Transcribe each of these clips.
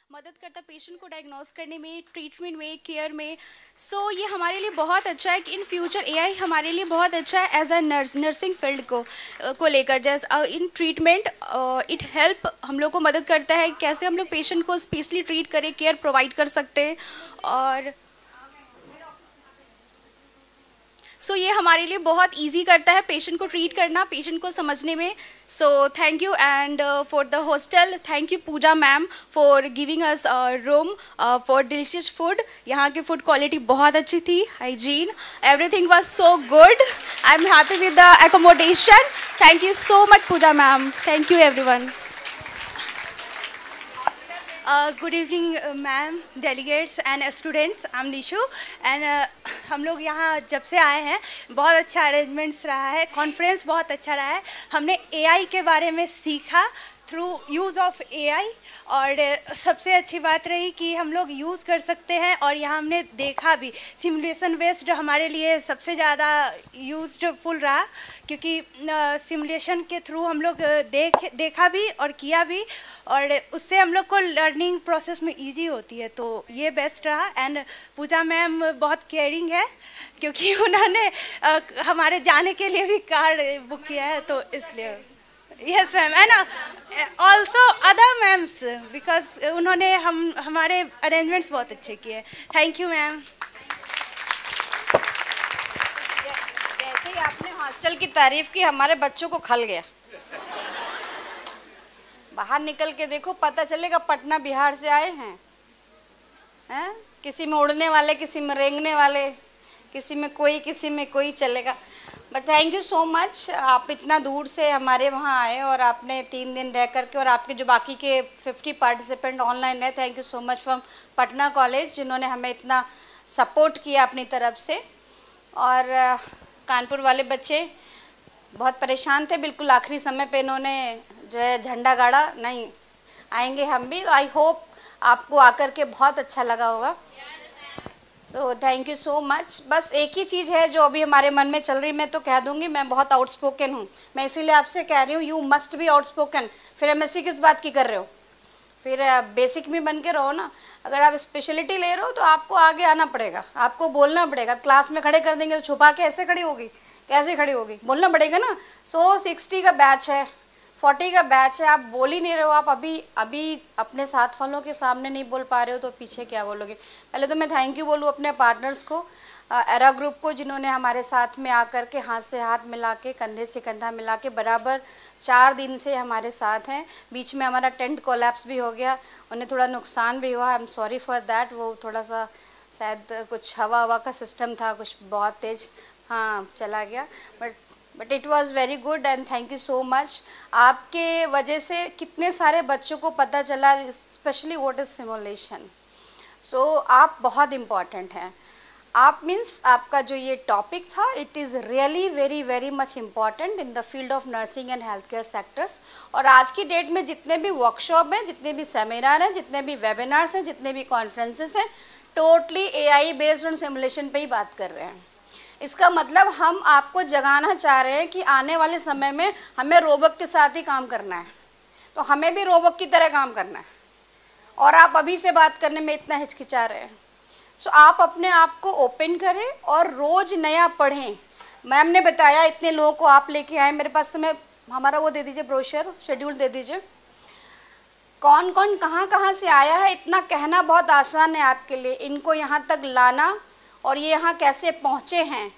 मदद करता है पेशेंट को डायग्नोस करने में, ट्रीटमेंट में, केयर में। सो ये हमारे लिए बहुत अच्छा है कि इन फ्यूचर एआई हमारे लिए बहुत अच्छा है एज अ नर्सिंग फील्ड को लेकर। जैसे इन ट्रीटमेंट इट हेल्प, हम लोग को मदद करता है कैसे हम लोग पेशेंट को स्पेशली ट्रीट करें, केयर प्रोवाइड कर सकते हैं। और ये हमारे लिए बहुत इजी करता है पेशेंट को ट्रीट करना, पेशेंट को समझने में। So thank you and for the hostel, thank you Pooja ma'am for giving us room for delicious food. यहाँ की फूड क्वालिटी बहुत अच्छी थी, hygiene, everything was so good. I am happy with the accommodation. Thank you so much Pooja ma'am, thank you everyone. Good evening ma'am, delegates and students, I am Nishu and हम लोग यहाँ जब से आए हैं बहुत अच्छा अरेंजमेंट्स रहा है, कॉन्फ्रेंस बहुत अच्छा रहा है। हमने एआई के बारे में सीखा थ्रू यूज़ ऑफ एआई, और सबसे अच्छी बात रही कि हम लोग यूज़ कर सकते हैं। और यहाँ हमने देखा भी सिमुलेशन बेस्ड हमारे लिए सबसे ज़्यादा यूजफुल रहा, क्योंकि सिमुलेशन के थ्रू हम लोग देखा भी और किया भी, और उससे हम लोग को लर्निंग प्रोसेस में इजी होती है। तो ये बेस्ट रहा। एंड पूजा मैम बहुत केयरिंग है, क्योंकि उन्होंने हमारे जाने के लिए भी कार बुक किया है, तो इसलिए yes ma'am. And also other ma'am's, because उन्होंने हमारे अरेंजमेंट्स बहुत अच्छे किए। Thank you ma'am. जैसे ही आपने हॉस्टल की तारीफ की, हमारे बच्चों को खल गया। बाहर निकल के देखो, पता चलेगा पटना बिहार से आए हैं। किसी में उड़ने वाले, किसी में रेंगने वाले, किसी में कोई चलेगा। But thank you so much, आप इतना दूर से हमारे वहाँ आए और आपने 3 दिन रह करके, और आपके जो बाकी के 50 पार्टिसिपेंट ऑनलाइन रहे, thank you so much from Patna college, जिन्होंने हमें इतना सपोर्ट किया अपनी तरफ से। और कानपुर वाले बच्चे बहुत परेशान थे, बिल्कुल आखिरी समय पे इन्होंने जो है झंडा गाड़ा, नहीं आएंगे हम भी। आई होप आपको आकर के बहुत अच्छा लगा होगा। सो थैंक यू सो मच। बस एक ही चीज़ है जो अभी हमारे मन में चल रही, मैं तो कह दूंगी, मैं बहुत आउटस्पोकन हूँ, मैं इसीलिए आपसे कह रही हूँ यू मस्ट बी आउटस्पोकन। फिर एमएससी किस बात की कर रहे हो, फिर बेसिक में बन के रहो ना। अगर आप स्पेशलिटी ले रहे हो तो आपको आगे आना पड़ेगा, आपको बोलना पड़ेगा। क्लास में खड़े कर देंगे तो छुपा के ऐसे खड़ी होगी, कैसे खड़ी होगी, बोलना पड़ेगा ना। 60 का बैच है, 40 का बैच है, आप बोल ही नहीं रहे हो, आप अभी अपने साथ वालों के सामने नहीं बोल पा रहे हो तो पीछे क्या बोलोगे। पहले तो मैं थैंक यू बोलूँ अपने पार्टनर्स को, एरा ग्रुप को, जिन्होंने हमारे साथ में आकर के हाथ से हाथ मिला के, कंधे से कंधा मिला के बराबर 4 दिन से हमारे साथ हैं। बीच में हमारा टेंट कोलैप्स भी हो गया, उन्हें थोड़ा नुकसान भी हुआ, I am sorry for that. वो थोड़ा सा शायद कुछ हवा का सिस्टम था, कुछ बहुत तेज़ चला गया, but it was very good and thank you so much. आपके वजह से कितने सारे बच्चों को पता चला स्पेशली व्हाट इज़ सिमुलेशन। सो आप बहुत इम्पॉर्टेंट हैं। आप मीन्स आपका जो ये टॉपिक था, it is really very much important in the field of nursing and health care sectors. और आज की डेट में जितने भी वर्कशॉप हैं, जितने भी सेमिनार हैं, जितने भी वेबिनार्स हैं, जितने भी कॉन्फ्रेंसेस हैं, totally AI based on simulation पे ही बात कर रहे हैं। इसका मतलब हम आपको जगाना चाह रहे हैं कि आने वाले समय में हमें रोबोट के साथ ही काम करना है, तो हमें भी रोबोट की तरह काम करना है। और आप अभी से बात करने में इतना हिचकिचा रहे हैं। सो आप अपने आप को ओपन करें और रोज़ नया पढ़ें। मैम ने बताया इतने लोगों को आप लेके आए, मेरे पास समय हमारा वो दे दीजिए, ब्रोशर शेड्यूल दे दीजिए, कौन कौन कहाँ से आया है। इतना कहना बहुत आसान है आपके लिए, इनको यहाँ तक लाना और ये यहाँ कैसे पहुँचे हैं,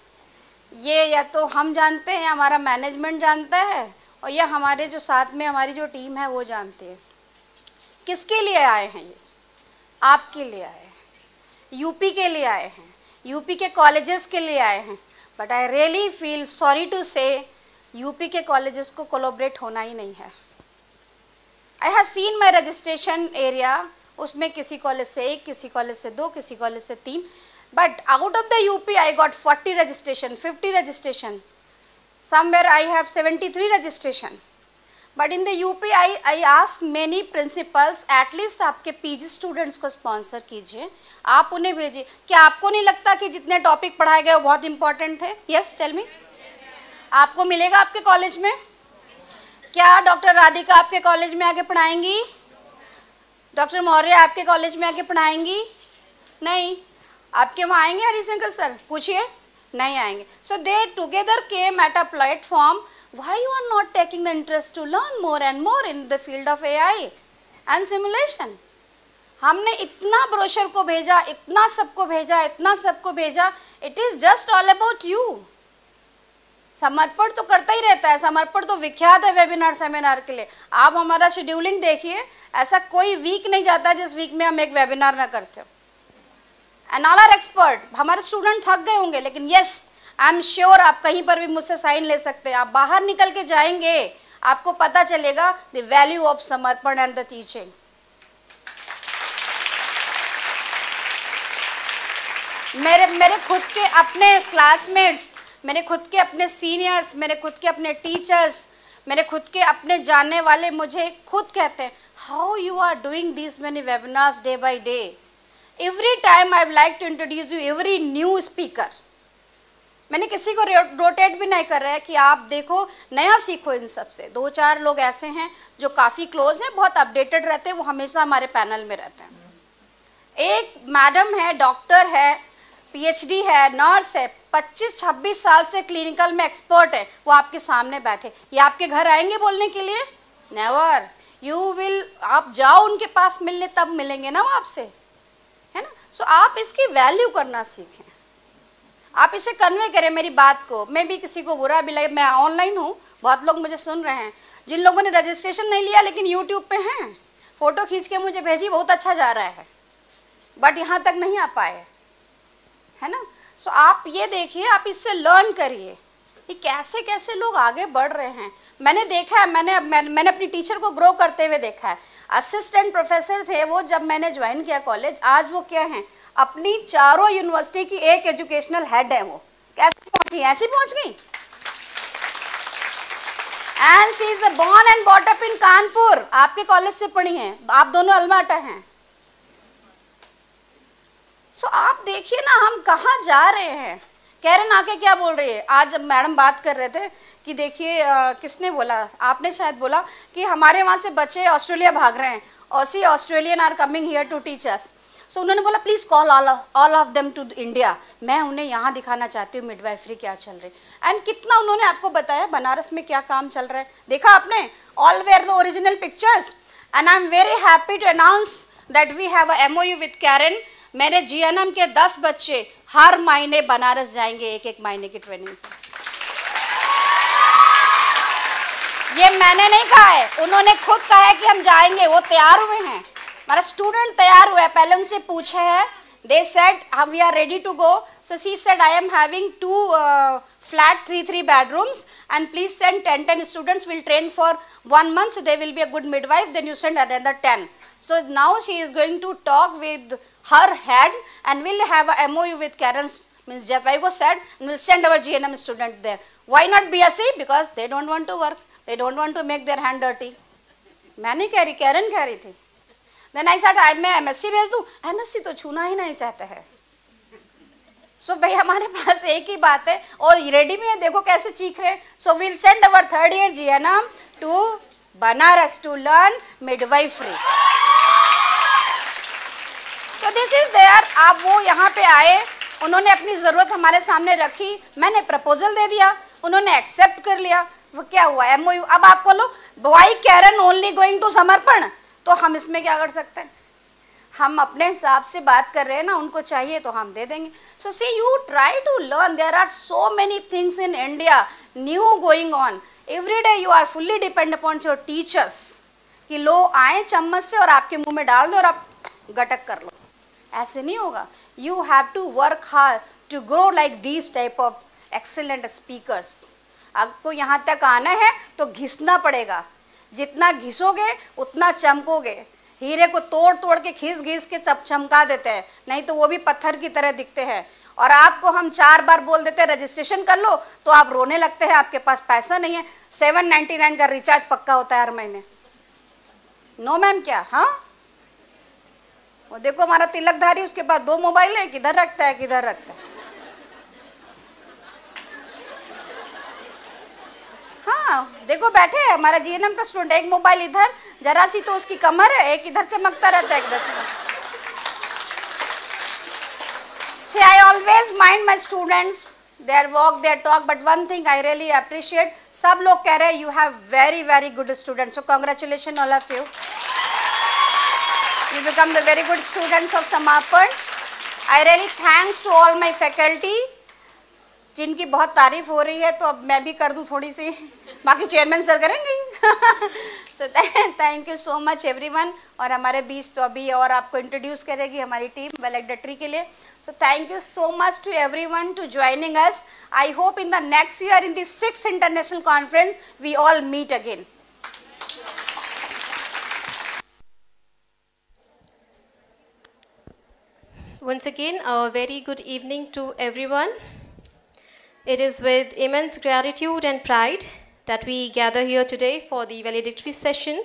ये या तो हम जानते हैं, हमारा मैनेजमेंट जानता है, और या हमारे जो साथ में हमारी जो टीम है वो जानते हैं। किसके लिए आए हैं ये? आपके लिए आए हैं, यूपी के लिए आए हैं, यूपी के कॉलेजेस के लिए आए हैं। But I really feel sorry to say UP के कॉलेजेस को कोलैबोरेट होना ही नहीं है। I have seen my registration area, उसमें किसी कॉलेज से 1, किसी कॉलेज से 2, किसी कॉलेज से 3, but out of the UP I got 40 registration, 50 registration, somewhere I have 73 registration, but in the UP I ask many principals at least आपके PG students को sponsor कीजिए, आप उन्हें भेजिए। क्या आपको नहीं लगता कि जितने टॉपिक पढ़ाए गए वो बहुत इंपॉर्टेंट थे? यस टेल मी, आपको मिलेगा आपके कॉलेज में? क्या डॉक्टर राधिका आपके कॉलेज में आके पढ़ाएंगी? डॉक्टर मौर्य आपके कॉलेज में आके पढ़ाएंगी? नहीं। आपके वहाँ आएंगे हरिशंकर सर? पूछिए, नहीं आएंगे। So they together came at a platform, why you are not taking the interest to learn more and more in the field of AI and simulation? हमने इतना ब्रोशर को भेजा, इतना सबको भेजा, इतना सबको भेजा। It is just all about you. समर्पण तो करता ही रहता है, समर्पण तो विख्यात है वेबिनार सेमिनार के लिए। आप हमारा शेड्यूलिंग देखिए, ऐसा कोई वीक नहीं जाता जिस वीक में हम एक वेबिनार ना करते हो। And all are expert. हमारे स्टूडेंट थक गए होंगे, लेकिन यस आई एम श्योर आप कहीं पर भी मुझसे साइन ले सकते हैं। आप बाहर निकल के जाएंगे, आपको पता चलेगा द वैल्यू ऑफ समर्पण एंड द टीचिंग। मेरे खुद के अपने क्लासमेट्स, मेरे खुद के अपने सीनियर्स, मेरे खुद के अपने टीचर्स, मेरे खुद के अपने जानने वाले मुझे खुद कहते हैं, how you are doing this many webinars day by day. Every time I would like to introduce you every new speaker. मैंने किसी को रोटेट भी नहीं कर रहा है कि आप देखो नया सीखो इन सब से। 2-4 लोग ऐसे हैं जो काफ़ी क्लोज हैं, बहुत अपडेटेड रहते हैं, वो हमेशा हमारे पैनल में रहते हैं। एक मैडम है, डॉक्टर है, PhD है, नर्स है, 25-26 साल से क्लिनिकल में एक्सपर्ट है, वो आपके सामने बैठे। ये आपके घर आएंगे बोलने के लिए? नेवर। यू विल, आप जाओ उनके पास मिलने, तब मिलेंगे ना वो आपसे, है ना। सो आप इसकी वैल्यू करना सीखें, आप इसे कन्वे करें मेरी बात को। मैं भी किसी को बुरा भी लगे, मैं ऑनलाइन हूँ, बहुत लोग मुझे सुन रहे हैं, जिन लोगों ने रजिस्ट्रेशन नहीं लिया लेकिन यूट्यूब पे हैं, फोटो खींच के मुझे भेजी, बहुत अच्छा जा रहा है, बट यहाँ तक नहीं आ पाए, है ना। सो आप ये देखिए, आप इससे लर्न करिए कि कैसे कैसे लोग आगे बढ़ रहे हैं। मैंने देखा है, मैंने अपनी टीचर को ग्रो करते हुए देखा है। असिस्टेंट प्रोफेसर थे वो जब मैंने ज्वाइन किया कॉलेज, आज वो क्या हैं, अपनी 4 यूनिवर्सिटी की एक एजुकेशनल हेड है। वो कैसे पहुंची? ऐसी पहुंच गई। And she is born and bought up in Kanpur, आपके कॉलेज से पढ़ी हैं, आप दोनों अल्माटा हैं। सो आप देखिए ना हम कहाँ जा रहे हैं। कैरन आके क्या बोल रही है? आज जब मैडम बात कर रहे थे कि देखिए किसने बोला, आपने शायद बोला कि हमारे वहाँ से बच्चे ऑस्ट्रेलिया भाग रहे हैं, Aussie Australian are coming here to teach us. So उन्होंने बोला please call all of them to India. मैं उन्हें यहाँ दिखाना चाहती हूँ मिडवाइफरी क्या चल रही। एंड कितना उन्होंने आपको बताया बनारस में क्या काम चल रहा है, देखा आपने? All where the original pictures. And I am very happy to announce that we have a MOU with Karan. मेरे GNM के 10 बच्चे हर महीने बनारस जाएंगे, एक महीने की ट्रेनिंग। ये मैंने नहीं कहा है, उन्होंने खुद कहा है कि हम जाएंगे, वो तैयार हुए हैं, हमारा स्टूडेंट तैयार हुआ है। पहले उनसे पूछा है, they said we are ready to go. So she said I am having 2 flat 3 bedrooms and please send 10 students, will train for 1 month, so they will be a good midwife, then you send another 10. So now she is going to talk with her head and will have a MOU with Karen's, means Jaigo said, and will send our GNM student there. Why not BSc? Because they don't want to work, they don't want to make their hand dirty. मैं नहीं कह रही, Karen कह रही थी। Then I said मैं MSc भेज दूँ, MSc तो छूना ही नहीं चाहता है। सो भाई हमारे पास एक ही बात है और रेडी में है, देखो कैसे चीख रहे हैं। So will send our 3rd year GNM to Banaras to learn midwifery. तो दिस इज देयर। आप वो यहाँ पे आए, उन्होंने अपनी ज़रूरत हमारे सामने रखी, मैंने प्रपोजल दे दिया, उन्होंने एक्सेप्ट कर लिया, वो क्या हुआ MOU। अब आप बोलो why Karan only going to Samarpan, तो हम इसमें क्या कर सकते हैं? हम अपने हिसाब से बात कर रहे हैं ना, उनको चाहिए तो हम दे देंगे। So see you try to learn, there are so many things in India new going on every day. You are fully depend upon your teachers कि लो आए चम्मच से और आपके मुंह में डाल दो और आप गटक कर लो, ऐसे नहीं होगा। You have to work hard to grow like these type of excellent speakers. आपको यहाँ तक आना है तो घिसना पड़ेगा, जितना घिसोगे उतना चमकोगे। हीरे को तोड़ तोड़ के घिस के चमका देते हैं, नहीं तो वो भी पत्थर की तरह दिखते हैं। और आपको हम 4 बार बोल देते हैं रजिस्ट्रेशन कर लो तो आप रोने लगते हैं, आपके पास पैसा नहीं है। 799 का रिचार्ज पक्का होता है हर महीने। नो मैम क्या? हाँ, वो देखो हमारा तिलकधारी, उसके पास 2 मोबाइल है, किधर रखता है किधर रखता है। हाँ हाँ देखो बैठे है हमारा जीएनएम का स्टूडेंट, एक मोबाइल इधर, जरा सी तो उसकी कमर है, एक इधर चमकता रहता है, इधर चमकता। See, I always mind my students, their walk, their talk, but one thing I really appreciate, सब लोग कह रहे हैं you have very very good students, so congratulations all of you. You become the very good students of Samarpan. I really thanks to all my faculty, जिनकी बहुत तारीफ हो रही है, तो अब मैं भी कर दूं थोड़ी सी, बाकी चेयरमैन सर करेंगे। सो thank you so much everyone. और हमारे बीच तो अभी और आपको इंट्रोड्यूस करेगी हमारी टीम वैलेडिक्टरी के लिए। So thank you so much to everyone to joining us. I hope in the next year in the 6th international conference we all meet again. Once again, a very good evening to everyone. It is with immense gratitude and pride that we gather here today for the valedictory session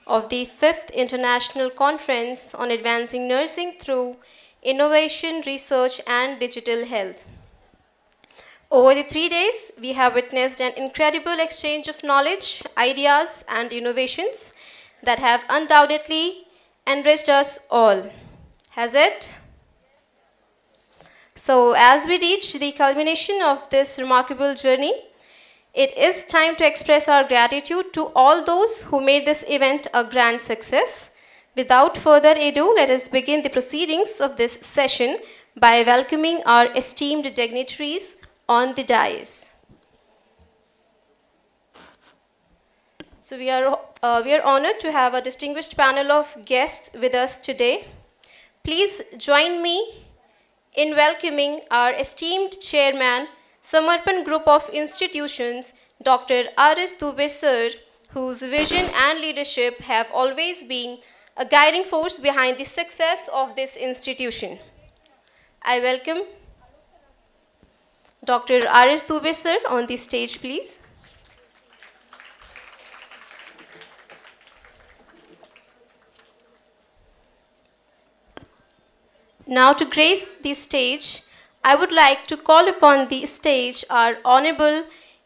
of the 5th International Conference on Advancing Nursing through Innovation, Research and Digital Health. Over the 3 days, we have witnessed an incredible exchange of knowledge, ideas and innovations that have undoubtedly enriched us all. Has it? So as we reach the culmination of this remarkable journey, it is time to express our gratitude to all those who made this event a grand success. Without further ado, let us begin the proceedings of this session by welcoming our esteemed dignitaries on the dais. So we are honored to have a distinguished panel of guests with us today. Please join me in welcoming our esteemed chairman, Samarpan Group of Institutions, Dr. R.S. Dubey sir, whose vision and leadership have always been a guiding force behind the success of this institution. I welcome Dr. R.S. Dubey sir on the stage, please. Now to grace the stage, I would like to call upon the stage our Honorable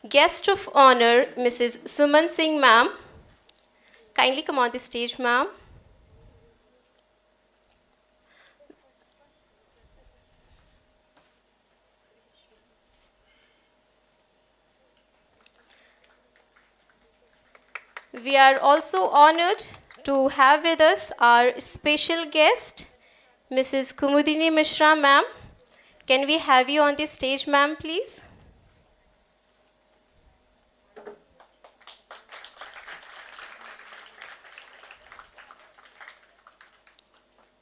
Guest of Honor, Mrs. Suman Singh ma'am. Kindly come on the stage, ma'am. We are also honored to have with us our special guest, Mrs. Kumudini Mishra, ma'am. Can we have you on the stage, ma'am, please?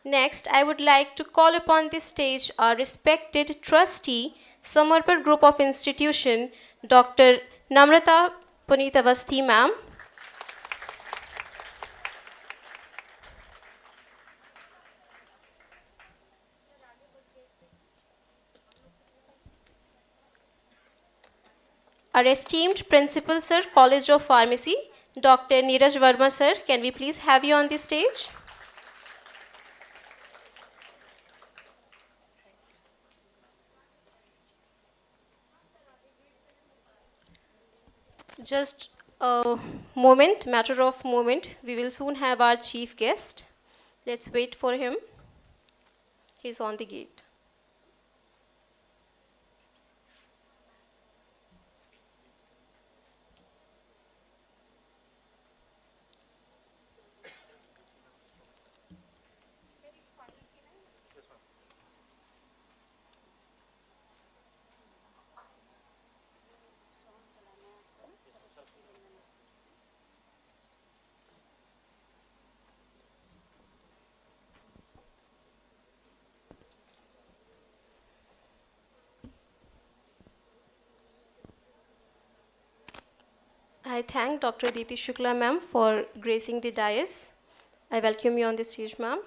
Next, I would like to call upon the stage our respected trustee, Samarpan Group of Institution, Dr. Namrata Punitavasthi, ma'am. Our esteemed Principal Sir, College of Pharmacy, Dr. Neeraj Verma sir, can we please have you on the stage? Just a moment, matter of moment, we will soon have our chief guest. Let's wait for him. He's on the gate. I thank Dr. Deepti Shukla ma'am for gracing the dais. I welcome you on the stage, ma'am.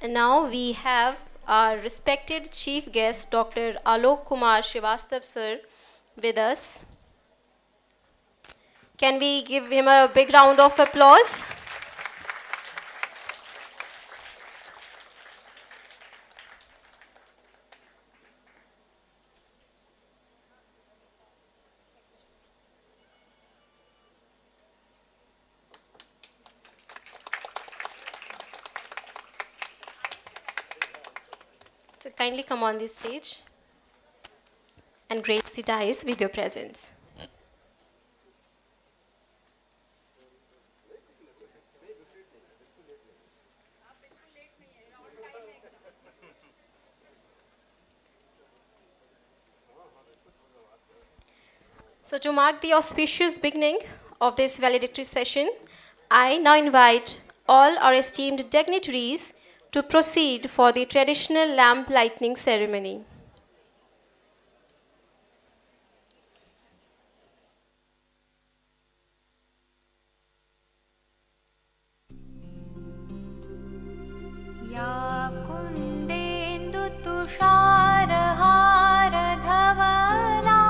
And now we have our respected chief guest, Dr. Alok Kumar Srivastav sir, with us. Can we give him a big round of applause? So kindly come on the stage and grace the dais with your presence. So to mark the auspicious beginning of this valedictory session, I now invite all our esteemed dignitaries to proceed for the traditional lamp lighting ceremony. या कुन्देन्दु तुषारहार धवला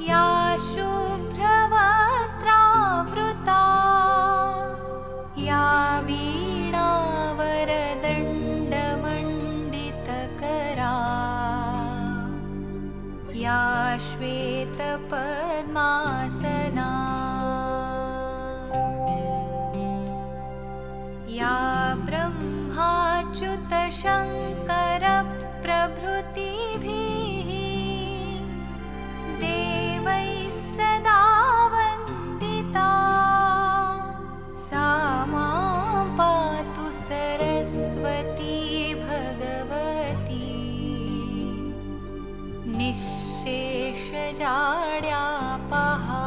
या शुभ्रवस्त्रावृता या वीणावरदण्डमण्डितकरा या श्वेतपद्मासना या ब्रह्माच्युतशङ्करप्रभृतिभिः देवैः सदा वन्दिता सा मां पातु Saraswati Bhagwati निःशेषजाड्यापहा।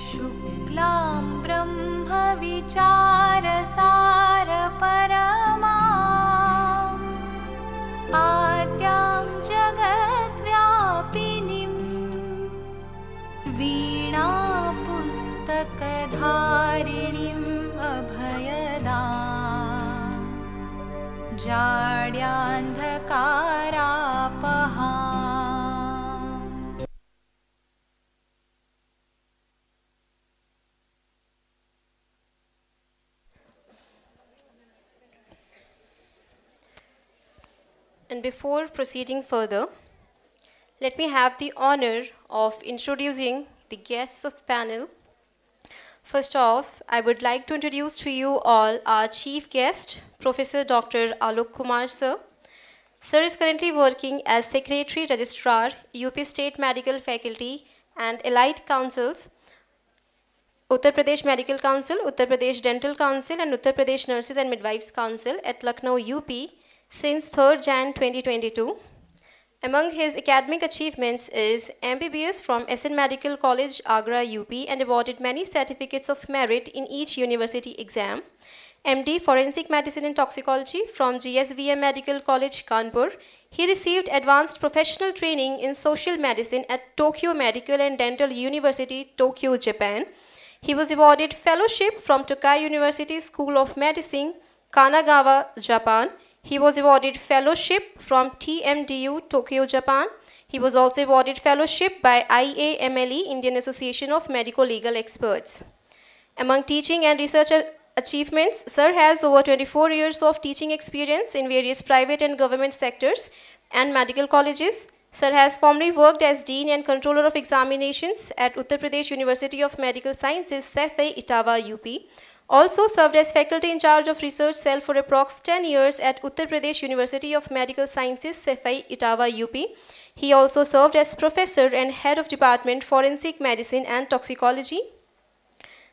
शुक्लां ब्रह्मविचारसारपरमाम् आद्यां जगद्व्यापिनीं वीणापुस्तकधारिणीम् अभयदाम् जाड्यान्धकारापहा। And before proceeding further, let me have the honor of introducing the guests of panel. First off, I would like to introduce to you all our chief guest, Professor Dr. Alok Kumar sir. Sir is currently working as Secretary Registrar, UP State Medical Faculty and Allied Councils, Uttar Pradesh Medical Council, Uttar Pradesh Dental Council and Uttar Pradesh Nurses and Midwives Council at Lucknow, UP since 3rd Jan 2022. Among his academic achievements is MBBS from SN Medical College, Agra, UP, and awarded many certificates of merit in each university exam. MD Forensic Medicine and Toxicology from GSVM Medical College, Kanpur. He received advanced professional training in social medicine at Tokyo Medical and Dental University, Tokyo, Japan. He was awarded fellowship from Tokai University School of Medicine, Kanagawa, Japan. He was awarded fellowship from TMDU, Tokyo, Japan. He was also awarded fellowship by IAMLE, Indian Association of Medical Legal Experts. Among teaching and research achievements, Sir has over 24 years of teaching experience in various private and government sectors and medical colleges. Sir has formerly worked as Dean and Controller of Examinations at Uttar Pradesh University of Medical Sciences, Sefai, Etawah, UP. Also served as faculty in charge of research cell for approx 10 years at Uttar Pradesh University of Medical Sciences, Sefai, Etawah, UP. He also served as professor and head of Department Forensic Medicine and Toxicology.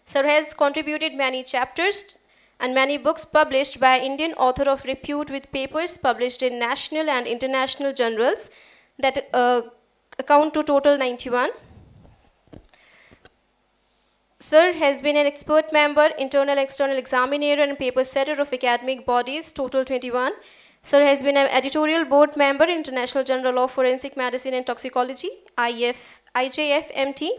Sir has contributed many chapters and many books published by Indian author of repute with papers published in national and international journals that account to total 91. Sir has been an expert member, internal and external examiner and paper setter of academic bodies, total 21. Sir has been an editorial board member, International Journal of Forensic Medicine and Toxicology, IJFMT,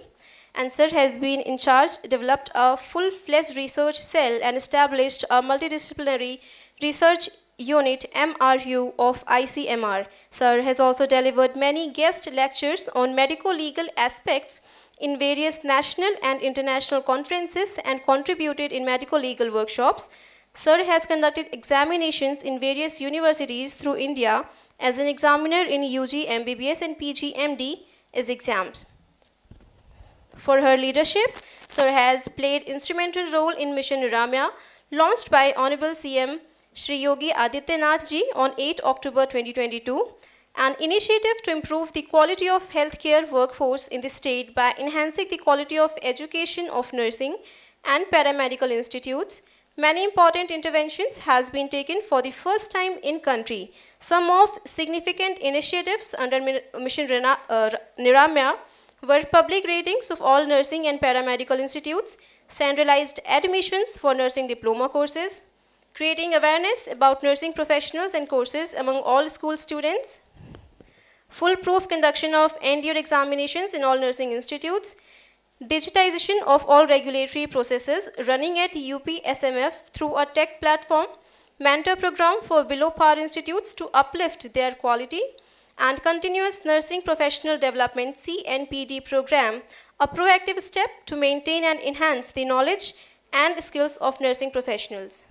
and sir has been in charge, developed a full-fledged research cell and established a multidisciplinary research unit MRU of ICMR. Sir has also delivered many guest lectures on medico-legal aspects in various national and international conferences and contributed in medico-legal workshops. Sir has conducted examinations in various universities through India as an examiner in UG, MBBS and PG, MD as exams. For her leaderships, Sir has played instrumental role in Mission Niramya, launched by Honorable CM Shri Yogi Adityanath Ji on 8 October 2022, an initiative to improve the quality of healthcare workforce in the state by enhancing the quality of education of nursing and paramedical institutes. Many important interventions has been taken for the first time in country. Some of significant initiatives under Mission Niramya were public ratings of all nursing and paramedical institutes, centralized admissions for nursing diploma courses, creating awareness about nursing professionals and courses among all school students, foolproof conduction of end-year examinations in all nursing institutes, digitization of all regulatory processes running at UPSMF through a tech platform, mentor program for below-par institutes to uplift their quality, and continuous nursing professional development CNPD program, a proactive step to maintain and enhance the knowledge and skills of nursing professionals.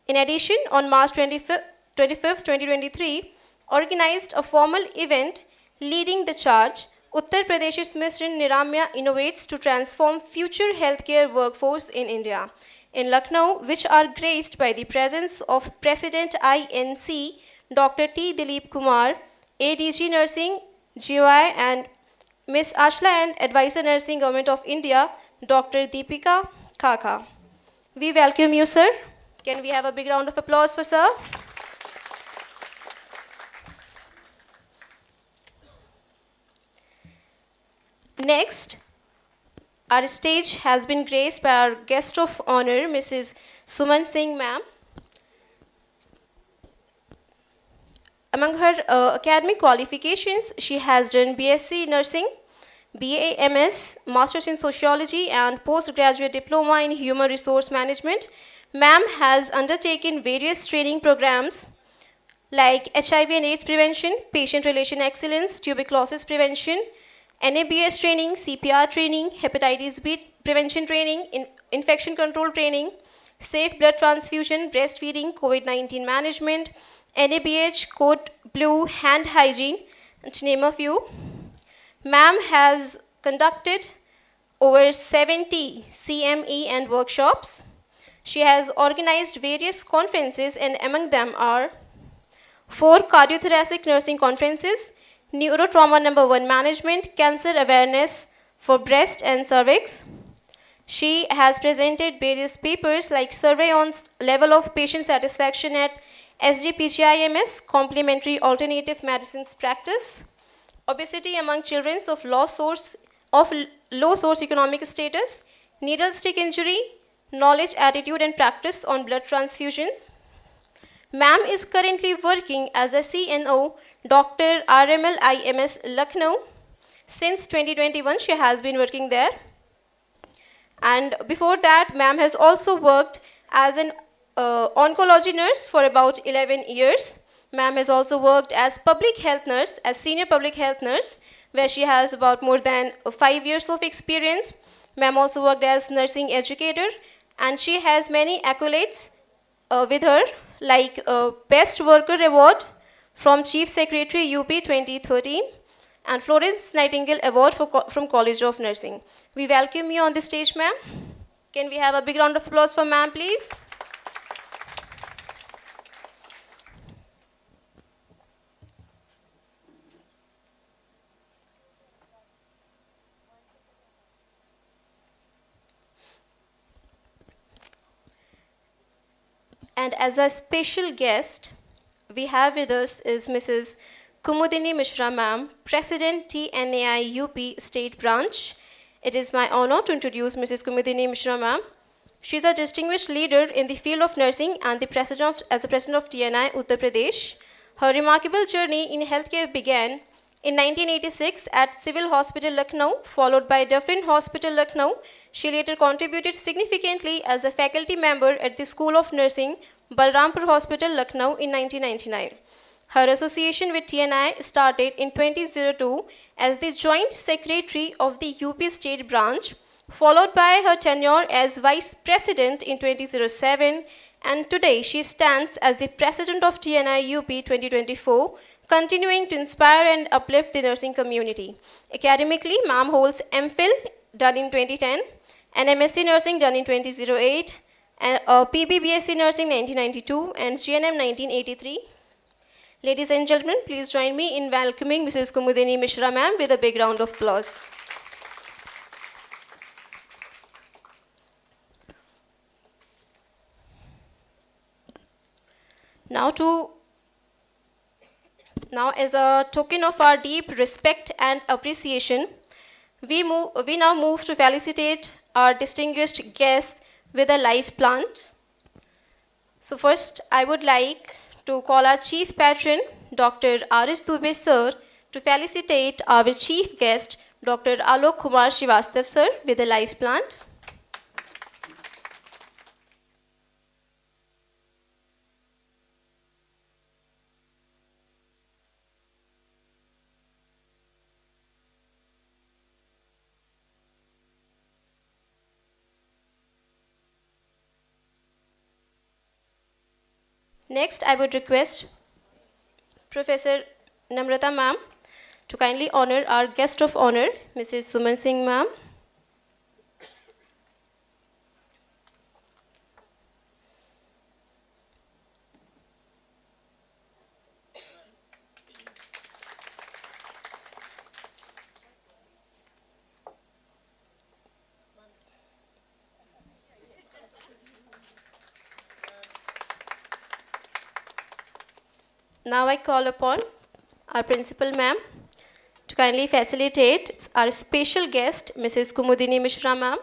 In addition, on March 25th, 2023, organized a formal event leading the charge, Uttar Pradesh's Mission Niramya innovates to transform future healthcare workforce in India. In Lucknow, which are graced by the presence of President INC, Dr. T. Dilip Kumar, ADG Nursing, GY, and Ms. Ashla and Advisor Nursing Government of India, Dr. Deepika Kaka. We welcome you, sir. Can we have a big round of applause for sir? Next, our stage has been graced by our guest of honor, Mrs. Suman Singh ma'am. Among her academic qualifications, she has done BSc Nursing, BA MS, Masters in Sociology, and Postgraduate Diploma in Human Resource Management. Ma'am has undertaken various training programs like HIV and AIDS prevention, patient relation excellence, tuberculosis prevention, NABS training, CPR training, hepatitis B prevention training, infection control training, safe blood transfusion, breastfeeding, COVID-19 management, NABH, Code Blue, hand hygiene, to name a few. Ma'am has conducted over 70 CME and workshops. She has organized various conferences, and among them are 4 cardiothoracic nursing conferences, Neurotrauma #1 management, cancer awareness for breast and cervix. She has presented various papers like survey on level of patient satisfaction at SGPGIMS, complementary alternative medicines practice, obesity among children of low source-economic status, needle stick injury, knowledge, attitude and practice on blood transfusions. Ma'am is currently working as a CNO, Dr. RML IMS Lucknow. Since 2021, she has been working there. And before that, ma'am has also worked as an oncology nurse for about 11 years. Ma'am has also worked as public health nurse, as senior public health nurse, where she has about more than 5 years of experience. Ma'am also worked as nursing educator, and she has many accolades with her, like Best Worker Award from Chief Secretary UP 2013 and Florence Nightingale Award from College of Nursing. We welcome you on the stage, ma'am. Can we have a big round of applause for ma'am, please? And as a special guest, we have with us is Mrs. Kumudini Mishra ma'am, President TNAI UP State Branch. It is my honor to introduce Mrs. Kumudini Mishra ma'am. She is a distinguished leader in the field of nursing and the president of TNI Uttar Pradesh. Her remarkable journey in healthcare began In 1986, at Civil Hospital Lucknow, followed by Dufferin Hospital Lucknow, she later contributed significantly as a faculty member at the School of Nursing, Balrampur Hospital, Lucknow in 1999. Her association with TNI started in 2002 as the Joint Secretary of the UP State Branch, followed by her tenure as Vice President in 2007, and today she stands as the President of TNI UP 2024, continuing to inspire and uplift the nursing community. Academically, ma'am holds MPhil done in 2010, an MSc Nursing done in 2008, and a PBBSc Nursing 1992, and GNM 1983. Ladies and gentlemen, please join me in welcoming Mrs. Kumudini Mishra ma'am with a big round of applause. Now, as a token of our deep respect and appreciation, we now move to felicitate our distinguished guests with a live plant. So first, I would like to call our Chief Patron, Dr. R.S. Dubey sir, to felicitate our Chief Guest, Dr. Alok Kumar Srivastav sir, with a live plant. Next, I would request Professor Namrata ma'am to kindly honor our guest of honor, Mrs. Suman Singh ma'am. Now I call upon our principal ma'am to kindly facilitate our special guest, Mrs. Kumudini Mishra ma'am.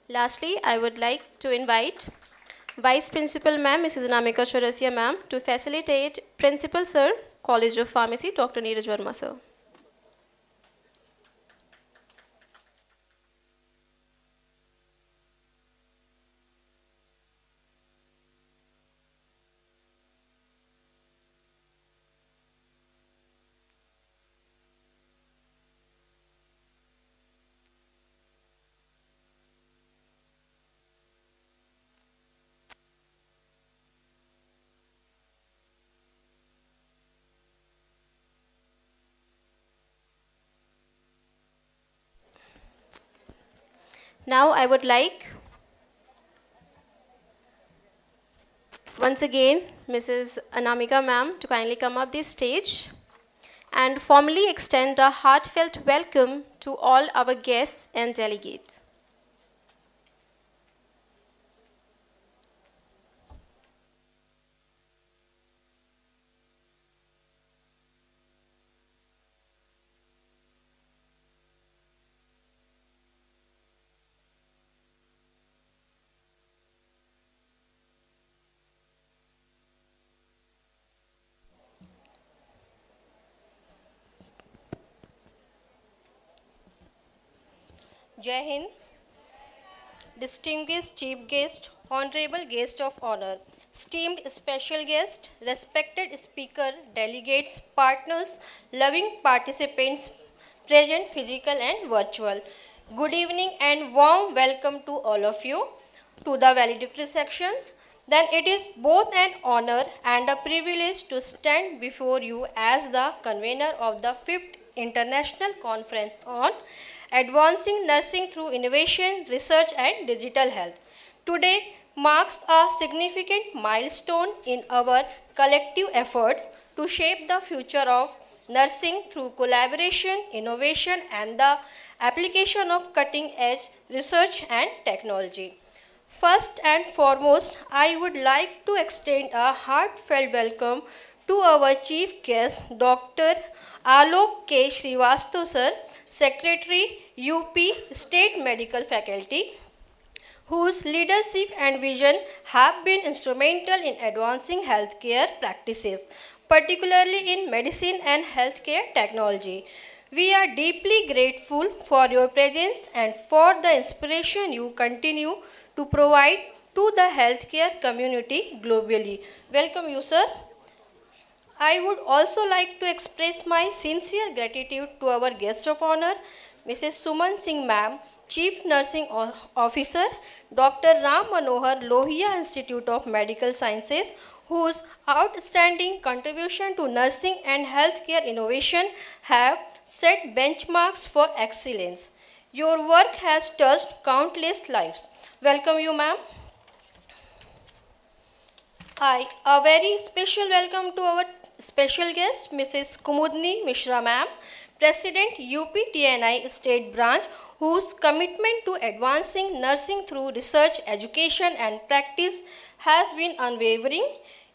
Lastly, I would like to invite Vice Principal ma'am, Mrs. Namika Chaurasia ma'am, to facilitate Principal sir, College of Pharmacy, Dr. Neeraj Verma sir. Now I would like once again Mrs. Anamika ma'am to kindly come up this stage and formally extend a heartfelt welcome to all our guests and delegates. Jai Hind. Distinguished Chief Guest, Honorable Guest of Honor, esteemed special guest, respected speaker, delegates, partners, loving participants, present physical and virtual. Good evening and warm welcome to all of you to the valedictory section. Then it is both an honor and a privilege to stand before you as the convener of the 5th International Conference on Advancing Nursing Through Innovation, Research and Digital Health. Today marks a significant milestone in our collective efforts to shape the future of nursing through collaboration, innovation and the application of cutting-edge research and technology. First and foremost, I would like to extend a heartfelt welcome to our chief guest, Dr. Alok K. Srivastav sir, Secretary, UP State Medical Faculty, whose leadership and vision have been instrumental in advancing healthcare practices, particularly in medicine and healthcare technology. We are deeply grateful for your presence and for the inspiration you continue to provide to the healthcare community globally. Welcome you, sir. I would also like to express my sincere gratitude to our guest of honor, Mrs. Suman Singh Ma'am, Chief Nursing Officer, Dr. Ram Manohar Lohia Institute of Medical Sciences, whose outstanding contribution to nursing and healthcare innovation have set benchmarks for excellence. Your work has touched countless lives. Welcome you, ma'am. A very special welcome to our special guest, Mrs. Kumudni Mishra ma'am, President UPTNI State Branch, whose commitment to advancing nursing through research, education and practice has been unwavering.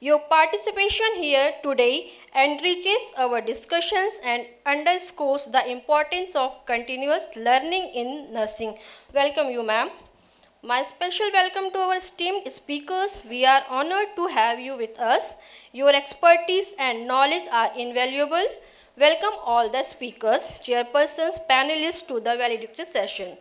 Your participation here today enriches our discussions and underscores the importance of continuous learning in nursing. Welcome you, ma'am. My special welcome to our esteemed speakers. We are honored to have you with us. Your expertise and knowledge are invaluable. Welcome all the speakers, chairpersons, panelists to the valedictory session.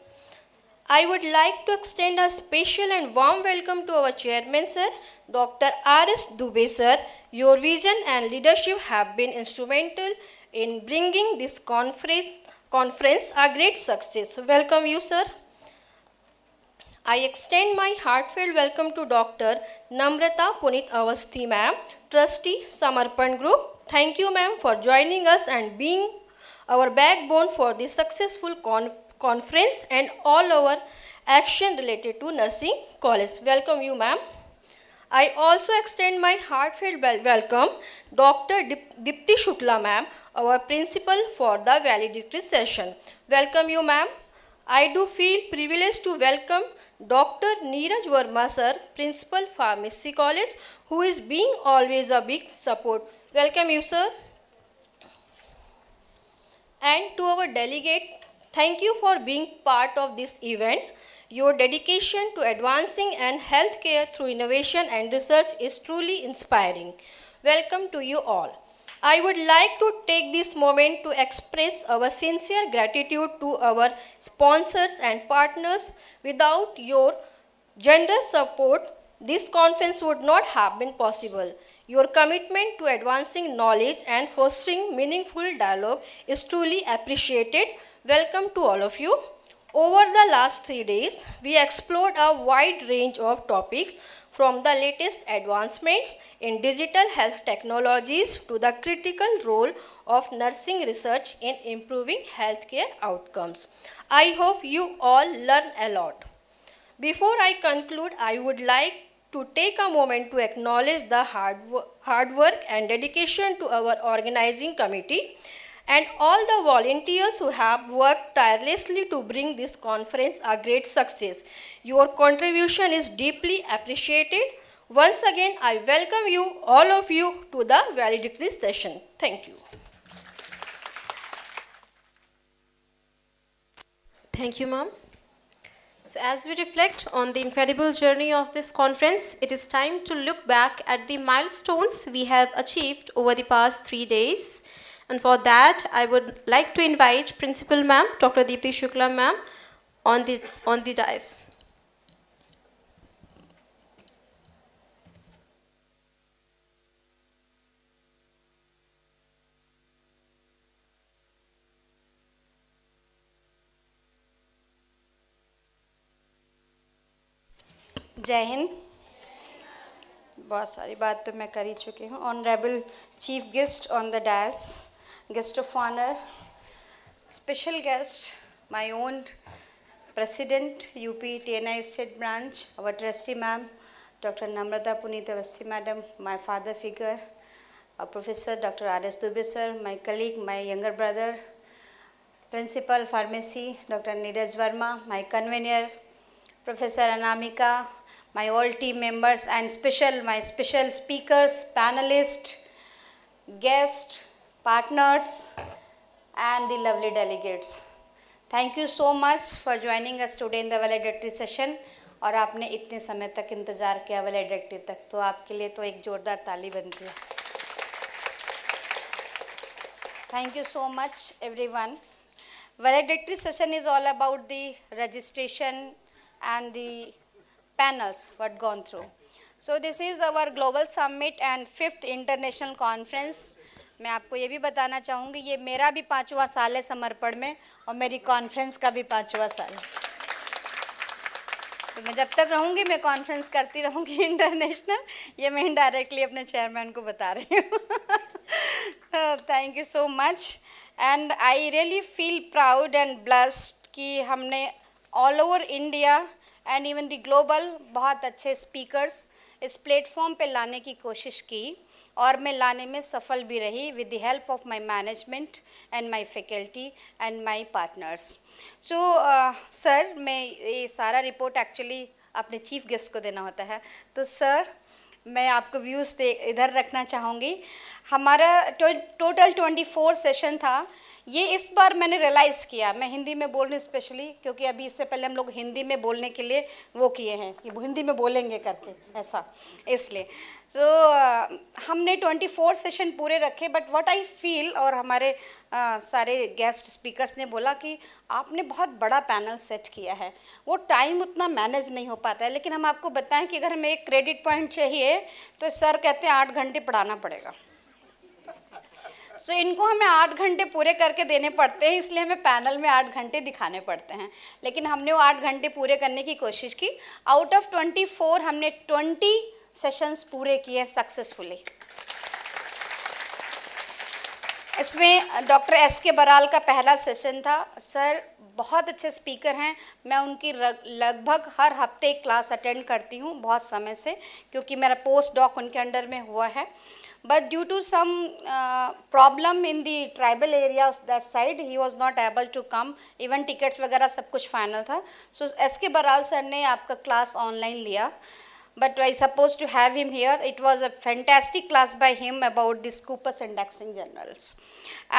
I would like to extend a special and warm welcome to our chairman, sir, Dr. R.S. Dubey, sir. Your vision and leadership have been instrumental in bringing this conference a great success. Welcome you, sir. I extend my heartfelt welcome to Dr. Namrata Punit Avasthi ma'am, Trustee, Samarpan Group. Thank you, ma'am, for joining us and being our backbone for this successful conference and all our action related to nursing college. Welcome you, ma'am. I also extend my heartfelt welcome Dr. Dipti Shukla ma'am, our principal for the valedictory session. Welcome you, ma'am. I do feel privileged to welcome Dr. Neeraj Verma sir, Principal Pharmacy College, who is being always a big support. Welcome you, sir. And to our delegates, thank you for being part of this event. Your dedication to advancing and healthcare through innovation and research is truly inspiring. Welcome to you all. I would like to take this moment to express our sincere gratitude to our sponsors and partners. Without your generous support, this conference would not have been possible. Your commitment to advancing knowledge and fostering meaningful dialogue is truly appreciated. Welcome to all of you. Over the last 3 days, we explored a wide range of topics, from the latest advancements in digital health technologies to the critical role of nursing research in improving healthcare outcomes. I hope you all learn a lot. Before I conclude, I would like to take a moment to acknowledge the hard work and dedication to our organizing committee and all the volunteers who have worked tirelessly to bring this conference a great success. Your contribution is deeply appreciated. Once again, I welcome you, all of you, to the valedictory session. Thank you. Thank you, ma'am. So as we reflect on the incredible journey of this conference, it is time to look back at the milestones we have achieved over the past 3 days. And for that, I would like to invite Principal Ma'am, Dr. Dipti Shukla Ma'am, on the dais. जय हिंद। बहुत सारी बात तो मैं कर ही चुकी हूँ। Honourable chief guest on the dais, guest of honour, special guest, my own president UP TNI state branch, our trustee ma'am, Dr. Namrata Punit Avasthi madam, my father figure, Professor Dr. R.S. Dubey sir, my colleague, my younger brother, Principal Pharmacy Dr. Neeraj Verma, my convener Professor Anamika, my all team members, and my special speakers, panelists, guests, partners, and the lovely delegates. Thank you so much for joining us today in the valedictory session. और आपने इतने समय तक इंतज़ार किया valedictory तक, तो आपके लिए तो एक जोरदार ताली बनती है. Thank you so much, everyone. Valedictory session is all about the registration and the panels what gone through. So this is our global summit and 5th international conference. मैं आपको ये भी बताना चाहूँगी, ये मेरा भी 5वां साल है समर्पण में और मेरी कॉन्फ्रेंस का भी 5वां साल है. तो मैं जब तक रहूँगी मैं कॉन्फ्रेंस करती रहूँगी इंटरनेशनल. ये मैं इनडायरेक्टली अपने चेयरमैन को बता रही हूँ. Thank you so much and I really feel proud and blessed कि हमने all over India and even the global बहुत अच्छे स्पीकर्स इस प्लेटफॉर्म पे लाने की कोशिश की और मैं लाने में सफल भी रही with the help of my management and my faculty and my partners. So sir, मैं ये सारा रिपोर्ट एक्चुअली अपने चीफ गेस्ट को देना होता है, तो सर मैं आपको व्यूज़ इधर रखना चाहूँगी. हमारा टोटल 24 सेशन था. ये इस बार मैंने रियलाइज़ किया, मैं हिंदी में बोल रही हूँ स्पेशली क्योंकि अभी इससे पहले हम लोग हिंदी में बोलने के लिए वो किए हैं कि हिंदी में बोलेंगे करके ऐसा, इसलिए हमने 24 सेशन पूरे रखे. बट व्हाट आई फील, और हमारे सारे गेस्ट स्पीकर्स ने बोला कि आपने बहुत बड़ा पैनल सेट किया है, वो टाइम उतना मैनेज नहीं हो पाता है. लेकिन हम आपको बताएं कि अगर हमें एक क्रेडिट पॉइंट चाहिए तो सर कहते हैं 8 घंटे पढ़ाना पड़ेगा. सो इनको हमें 8 घंटे पूरे करके देने पड़ते हैं, इसलिए हमें पैनल में 8 घंटे दिखाने पड़ते हैं. लेकिन हमने वो 8 घंटे पूरे करने की कोशिश की. आउट ऑफ 24 हमने 20 सेशंस पूरे किए सक्सेसफुली. इसमें डॉक्टर S.K. बराल का पहला सेशन था. सर बहुत अच्छे स्पीकर हैं, मैं उनकी लगभग हर हफ्ते क्लास अटेंड करती हूँ बहुत समय से, क्योंकि मेरा पोस्ट डॉक उनके अंडर में हुआ है. But due to some problem in the tribal areas that side, he was not able to come. Even tickets वगैरह सब कुछ final था. So S.K. बराल सर ने आपका क्लास ऑनलाइन लिया. But I supposed to have him here. It was a fantastic class by him about the Scopus indexing journals.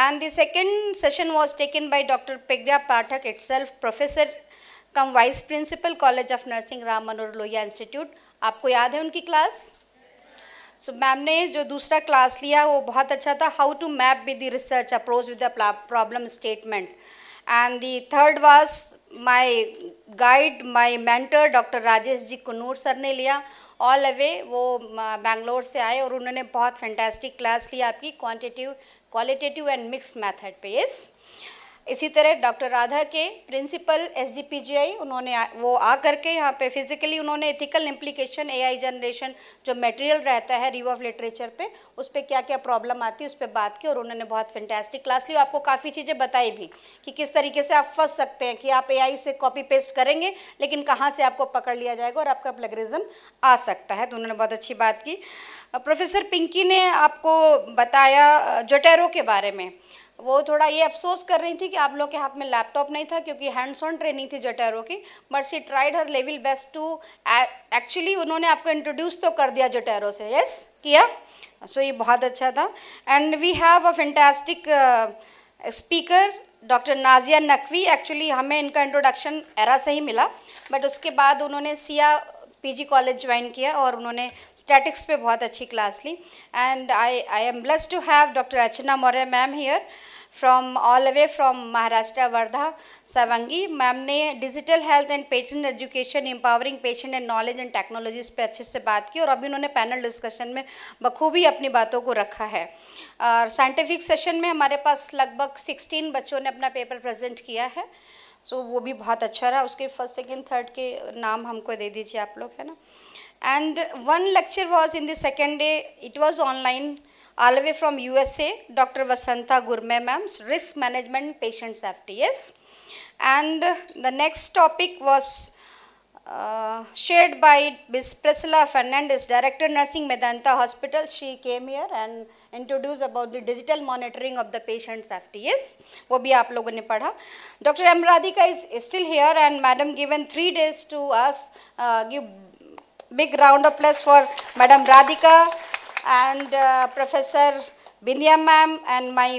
And the second session was taken by Dr. Pragya Pathak itself, Professor cum Vice Principal, College of Nursing, Ram Manohar Lohia Institute. आपको याद है उनकी class? सो ma'am ने जो दूसरा class लिया वो बहुत अच्छा था, how to map with the research approach with the problem statement. And the third was my guide, my mentor doctor Rajesh ji Kunnur sir ने लिया. ऑल अवे वो बेंगलोर से आए और उन्होंने बहुत फैंटास्टिक क्लास लिया आपकी क्वालिटेटिव एंड मिक्स मेथड पे. यस, इसी तरह डॉक्टर राधा के प्रिंसिपल SGPGI, उन्होंने वो आ करके यहाँ पे फिजिकली उन्होंने एथिकल इम्प्लीकेशन AI जनरेशन जो मटेरियल रहता है रिव्यू ऑफ लिटरेचर पे, उस पर क्या क्या प्रॉब्लम आती है उस पर बात की और उन्होंने बहुत फैंटास्टिक क्लास ली. आपको काफ़ी चीज़ें बताई भी कि किस तरीके से आप फंस सकते हैं कि आप AI से कॉपी पेस्ट करेंगे लेकिन कहाँ से आपको पकड़ लिया जाएगा और आपका प्लेगरिज्म आ सकता है. तो उन्होंने बहुत अच्छी बात की. प्रोफेसर पिंकी ने आपको बताया जोटेरो के बारे में. वो थोड़ा ये अफसोस कर रही थी कि आप लोग के हाथ में लैपटॉप नहीं था क्योंकि हैंड्स ऑन ट्रेनिंग थी जोटेरो की. But she tried her level best to actually उन्होंने आपको इंट्रोड्यूस तो कर दिया जोटेरो से. यस, किया. सो ये बहुत अच्छा था. And we have a fantastic speaker doctor Nazia Naqvi. Actually हमें इनका इंट्रोडक्शन एरा से ही मिला, बट उसके बाद उन्होंने सिया PG कॉलेज ज्वाइन किया और उन्होंने स्टैटिक्स पे बहुत अच्छी क्लास ली. And I am blessed to have doctor Archana Maurya ma'am here from all away from Maharashtra, Wardha, Sawangi. Ma'am ने digital health and patient education, empowering patient and knowledge and technologies पे अच्छे से बात की और अभी उन्होंने पैनल डिस्कशन में बखूबी अपनी बातों को रखा है. और साइंटिफिक सेशन में हमारे पास लगभग 16 बच्चों ने अपना पेपर प्रेजेंट किया है. सो वो भी बहुत अच्छा रहा. उसके फर्स्ट सेकेंड थर्ड के नाम हमको दे दीजिए आप लोग, है ना. And one lecture was in the second day, it was online all the way from USA, Dr. Vasanta Gurme ma'am's risk management patient safety. Yes, and the next topic was shared by Ms. Priscilla Fernandez, Director Nursing, Medanta Hospital. She came here and introduced about the digital monitoring of the patient safety. Yes, वो भी आप लोगों ने पढ़ा. Dr. M. Radhika is still here and Madam given 3 days to us. Give big round of applause for Madam Radhika and Professor Bindiya ma'am and my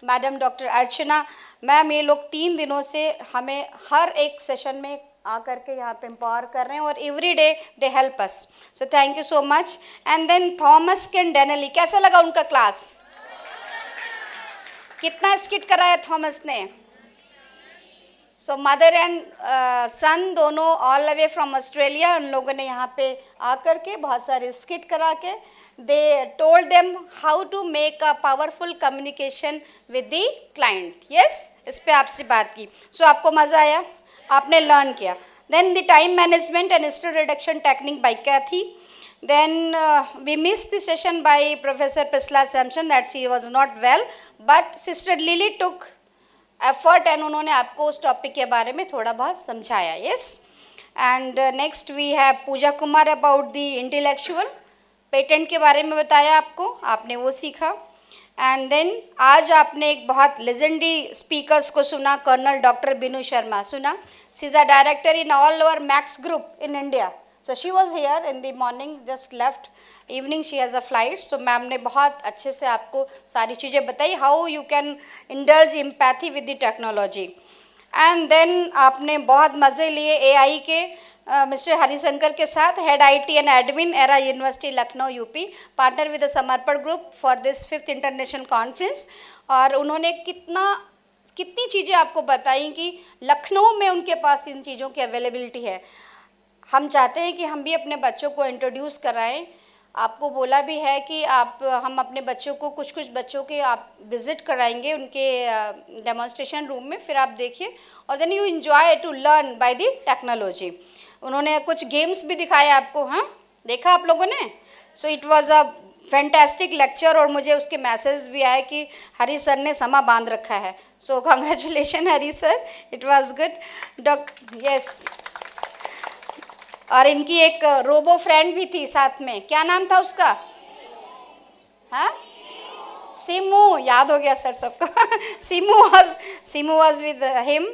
madam doctor Archana ma'am, ये लोग 3 दिनों से हमें हर एक सेशन में आकर के यहाँ पे एम्पावर कर रहे हैं और every day they help us, so thank you so much. And then Thomas can Denly, कैसा लगा उनका क्लास? कितना स्किट कराया थॉमस ने? सो मदर एंड सन दोनों all the way from Australia, उन लोगों ने यहाँ पे आकर के बहुत सारे स्किट करा के they told them how to make a powerful communication with the client. Yes, इस पे आपसे बात की, so आपको मज़ा आया, आपने लर्न किया। Then the time management and stress reduction technique by Kathy. Then we missed the session by Professor Priscilla Sampson that she was not well, but Sister Lily took effort and उन्होंने आपको उस topic के बारे में थोड़ा बहुत समझाया। Yes, and next we have Pooja Kumar about the intellectual patent के बारे में बताया आपको, आपने वो सीखा। एंड देन आज आपने एक बहुत लेजेंडरी स्पीकर्स को सुना, कर्नल डॉक्टर बिनू शर्मा सुना। She is a director in all over Max group in India, so she was here in the morning, just left, evening she has a flight. So ma'am ने बहुत अच्छे से आपको सारी चीज़ें बताई, how you can indulge empathy with the technology. And then आपने बहुत मज़े लिए एआई के मिस्टर हरिशंकर के साथ, head IT and admin, Era university Lucknow UP, partner with the Samarpan group for this 5th international conference. और उन्होंने कितनी चीज़ें आपको बताई कि लखनऊ में उनके पास इन चीज़ों की अवेलेबिलिटी है। हम चाहते हैं कि हम भी अपने बच्चों को इंट्रोड्यूस कराएं। आपको बोला भी है कि हम अपने बच्चों को कुछ बच्चों के आप विज़िट कराएंगे उनके डेमोन्स्ट्रेशन रूम में, फिर आप देखिए और then you enjoy to learn by the technology. उन्होंने कुछ गेम्स भी दिखाए आपको, हाँ देखा आप लोगों ने? So it was a fantastic lecture और मुझे उसके मैसेज भी आए कि हरी सर ने समा बांध रखा है। So congratulation Hari sir, it was good. Yes, और इनकी एक रोबो फ्रेंड भी थी साथ में, क्या नाम था उसका? हाँ, सिमू, याद हो गया सर सबको। Simu was with him.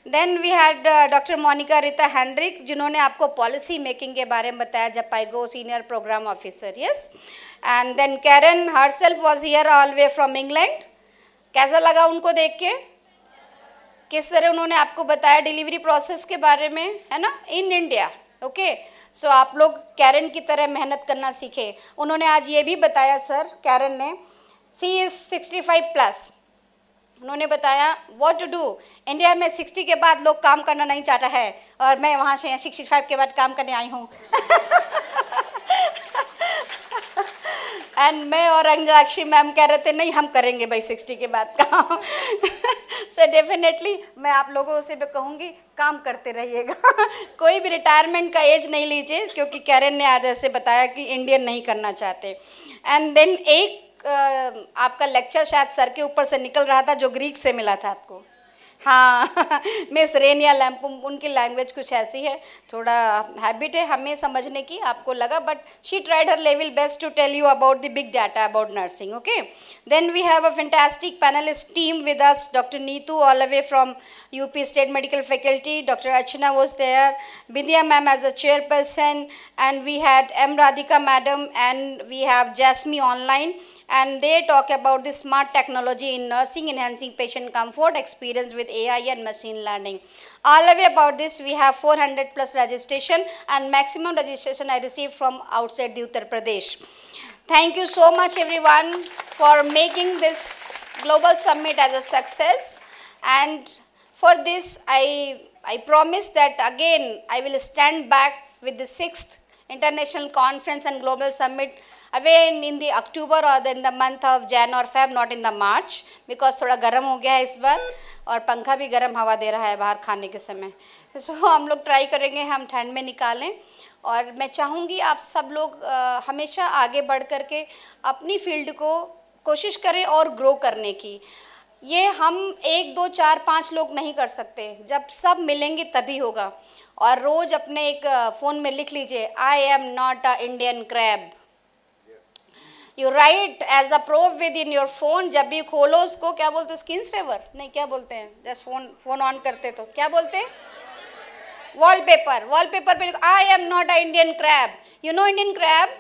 Then we had doctor Monica Rita Hendrick, जिन्होंने आपको पॉलिसी मेकिंग के बारे में बताया, Jhpiego senior programme officer. Yes, and then Karen herself was here all way from England. कैसा लगा उनको देख के? किस तरह उन्होंने आपको बताया डिलीवरी प्रोसेस के बारे में, है ना, इन इंडिया। ओके, सो आप लोग कैरन की तरह मेहनत करना सीखे। उन्होंने आज ये भी बताया सर, कैरन ने, सी इज़ 65+। उन्होंने बताया व्हाट टू डू, इंडिया में 60 के बाद लोग काम करना नहीं चाहता है और मैं वहाँ से 65 के बाद काम करने आई हूँ। एंड मैं और अंजलाक्षी मैम कह रहे थे नहीं हम करेंगे भाई 60 के बाद काम। सो डेफिनेटली मैं आप लोगों से भी कहूँगी काम करते रहिएगा। कोई भी रिटायरमेंट का एज नहीं लीजिए, क्योंकि कैरन ने आज ऐसे बताया कि इंडियन नहीं करना चाहते। एंड देन एक आपका लेक्चर शायद सर के ऊपर से निकल रहा था जो ग्रीक से मिला था आपको, हाँ मिस रेनिया लैम्पुम, उनकी लैंग्वेज कुछ ऐसी है, थोड़ा हैबिट है हमें समझने की, आपको लगा, but she tried her level best to tell you about the big data about nursing. Okay, then we have a fantastic panelist team with us, doctor Neetu all the way from UP state medical faculty, doctor Archana was there, Bindiya ma'am as a chairperson, and we had M Radhika madam, and we have Jasmy online, and they talk about the smart technology in nursing, enhancing patient comfort, experience with AI and machine learning. All the way about this, we have 400+ registration, and maximum registration I received from outside the Uttar Pradesh. Thank you so much everyone for making this global summit as a success, and for this I promise that again I will stand back with the 6th international conference and global summit again in the October or in the month of Jan or Feb, not in the March, because थोड़ा गर्म हो गया है इस बार और पंखा भी गर्म हवा दे रहा है बाहर खाने के समय। सो हम लोग ट्राई करेंगे हम ठंड में निकालें, और मैं चाहूँगी आप सब लोग हमेशा आगे बढ़ करके अपनी फील्ड को कोशिश करें और ग्रो करने की। ये हम 1, 2, 4, 5 लोग नहीं कर सकते, जब सब मिलेंगे तभी होगा। और रोज़ अपने एक फ़ोन में लिख लीजिए, I am not a Indian crab. You write as a proof within your phone, जब भी खोलो उसको क्या बोलते हैं, स्क्रीन सेवर नहीं, क्या बोलते हैं, जस्ट फोन ऑन करते तो क्या बोलते हैं, वॉलपेपर पे आई am not a Indian crab. You know Indian crab?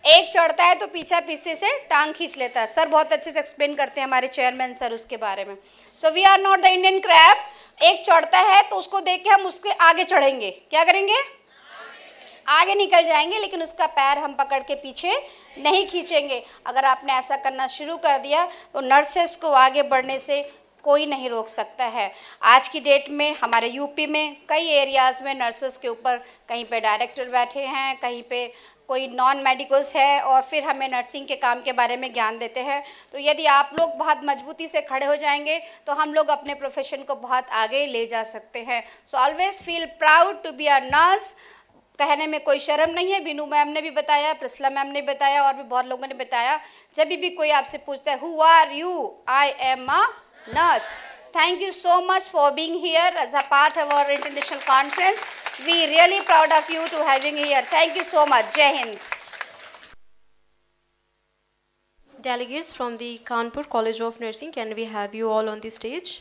एक चढ़ता है तो पीछे से टांग खींच लेता है। सर बहुत अच्छे से एक्सप्लेन करते हैं हमारे चेयरमैन सर उसके बारे में। So we are not the Indian crab. एक चढ़ता है तो उसको देख के हम उसके आगे चढ़ेंगे, क्या करेंगे, आगे निकल जाएंगे, लेकिन उसका पैर हम पकड़ के पीछे नहीं खींचेंगे। अगर आपने ऐसा करना शुरू कर दिया तो नर्सेस को आगे बढ़ने से कोई नहीं रोक सकता है। आज की डेट में हमारे यूपी में कई एरियाज़ में नर्सेस के ऊपर कहीं पे डायरेक्टर बैठे हैं, कहीं पे कोई नॉन मेडिकल्स है और फिर हमें नर्सिंग के काम के बारे में ज्ञान देते हैं। तो यदि आप लोग बहुत मजबूती से खड़े हो जाएंगे तो हम लोग अपने प्रोफेशन को बहुत आगे ले जा सकते हैं। So always feel proud to be a nurse. कहने में कोई शर्म नहीं है। बीनू मैम ने भी बताया, प्रिस्ला मैम ने बताया और भी बहुत लोगों ने बताया। जब भी कोई आपसे पूछता है who are you, I am a nurse. Thank you so much for being here as a part of our international conference. We really proud of you to having here. Thank you so much. Jai Hind. Delegates from the Kanpur College of Nursing, can we have you all on the stage?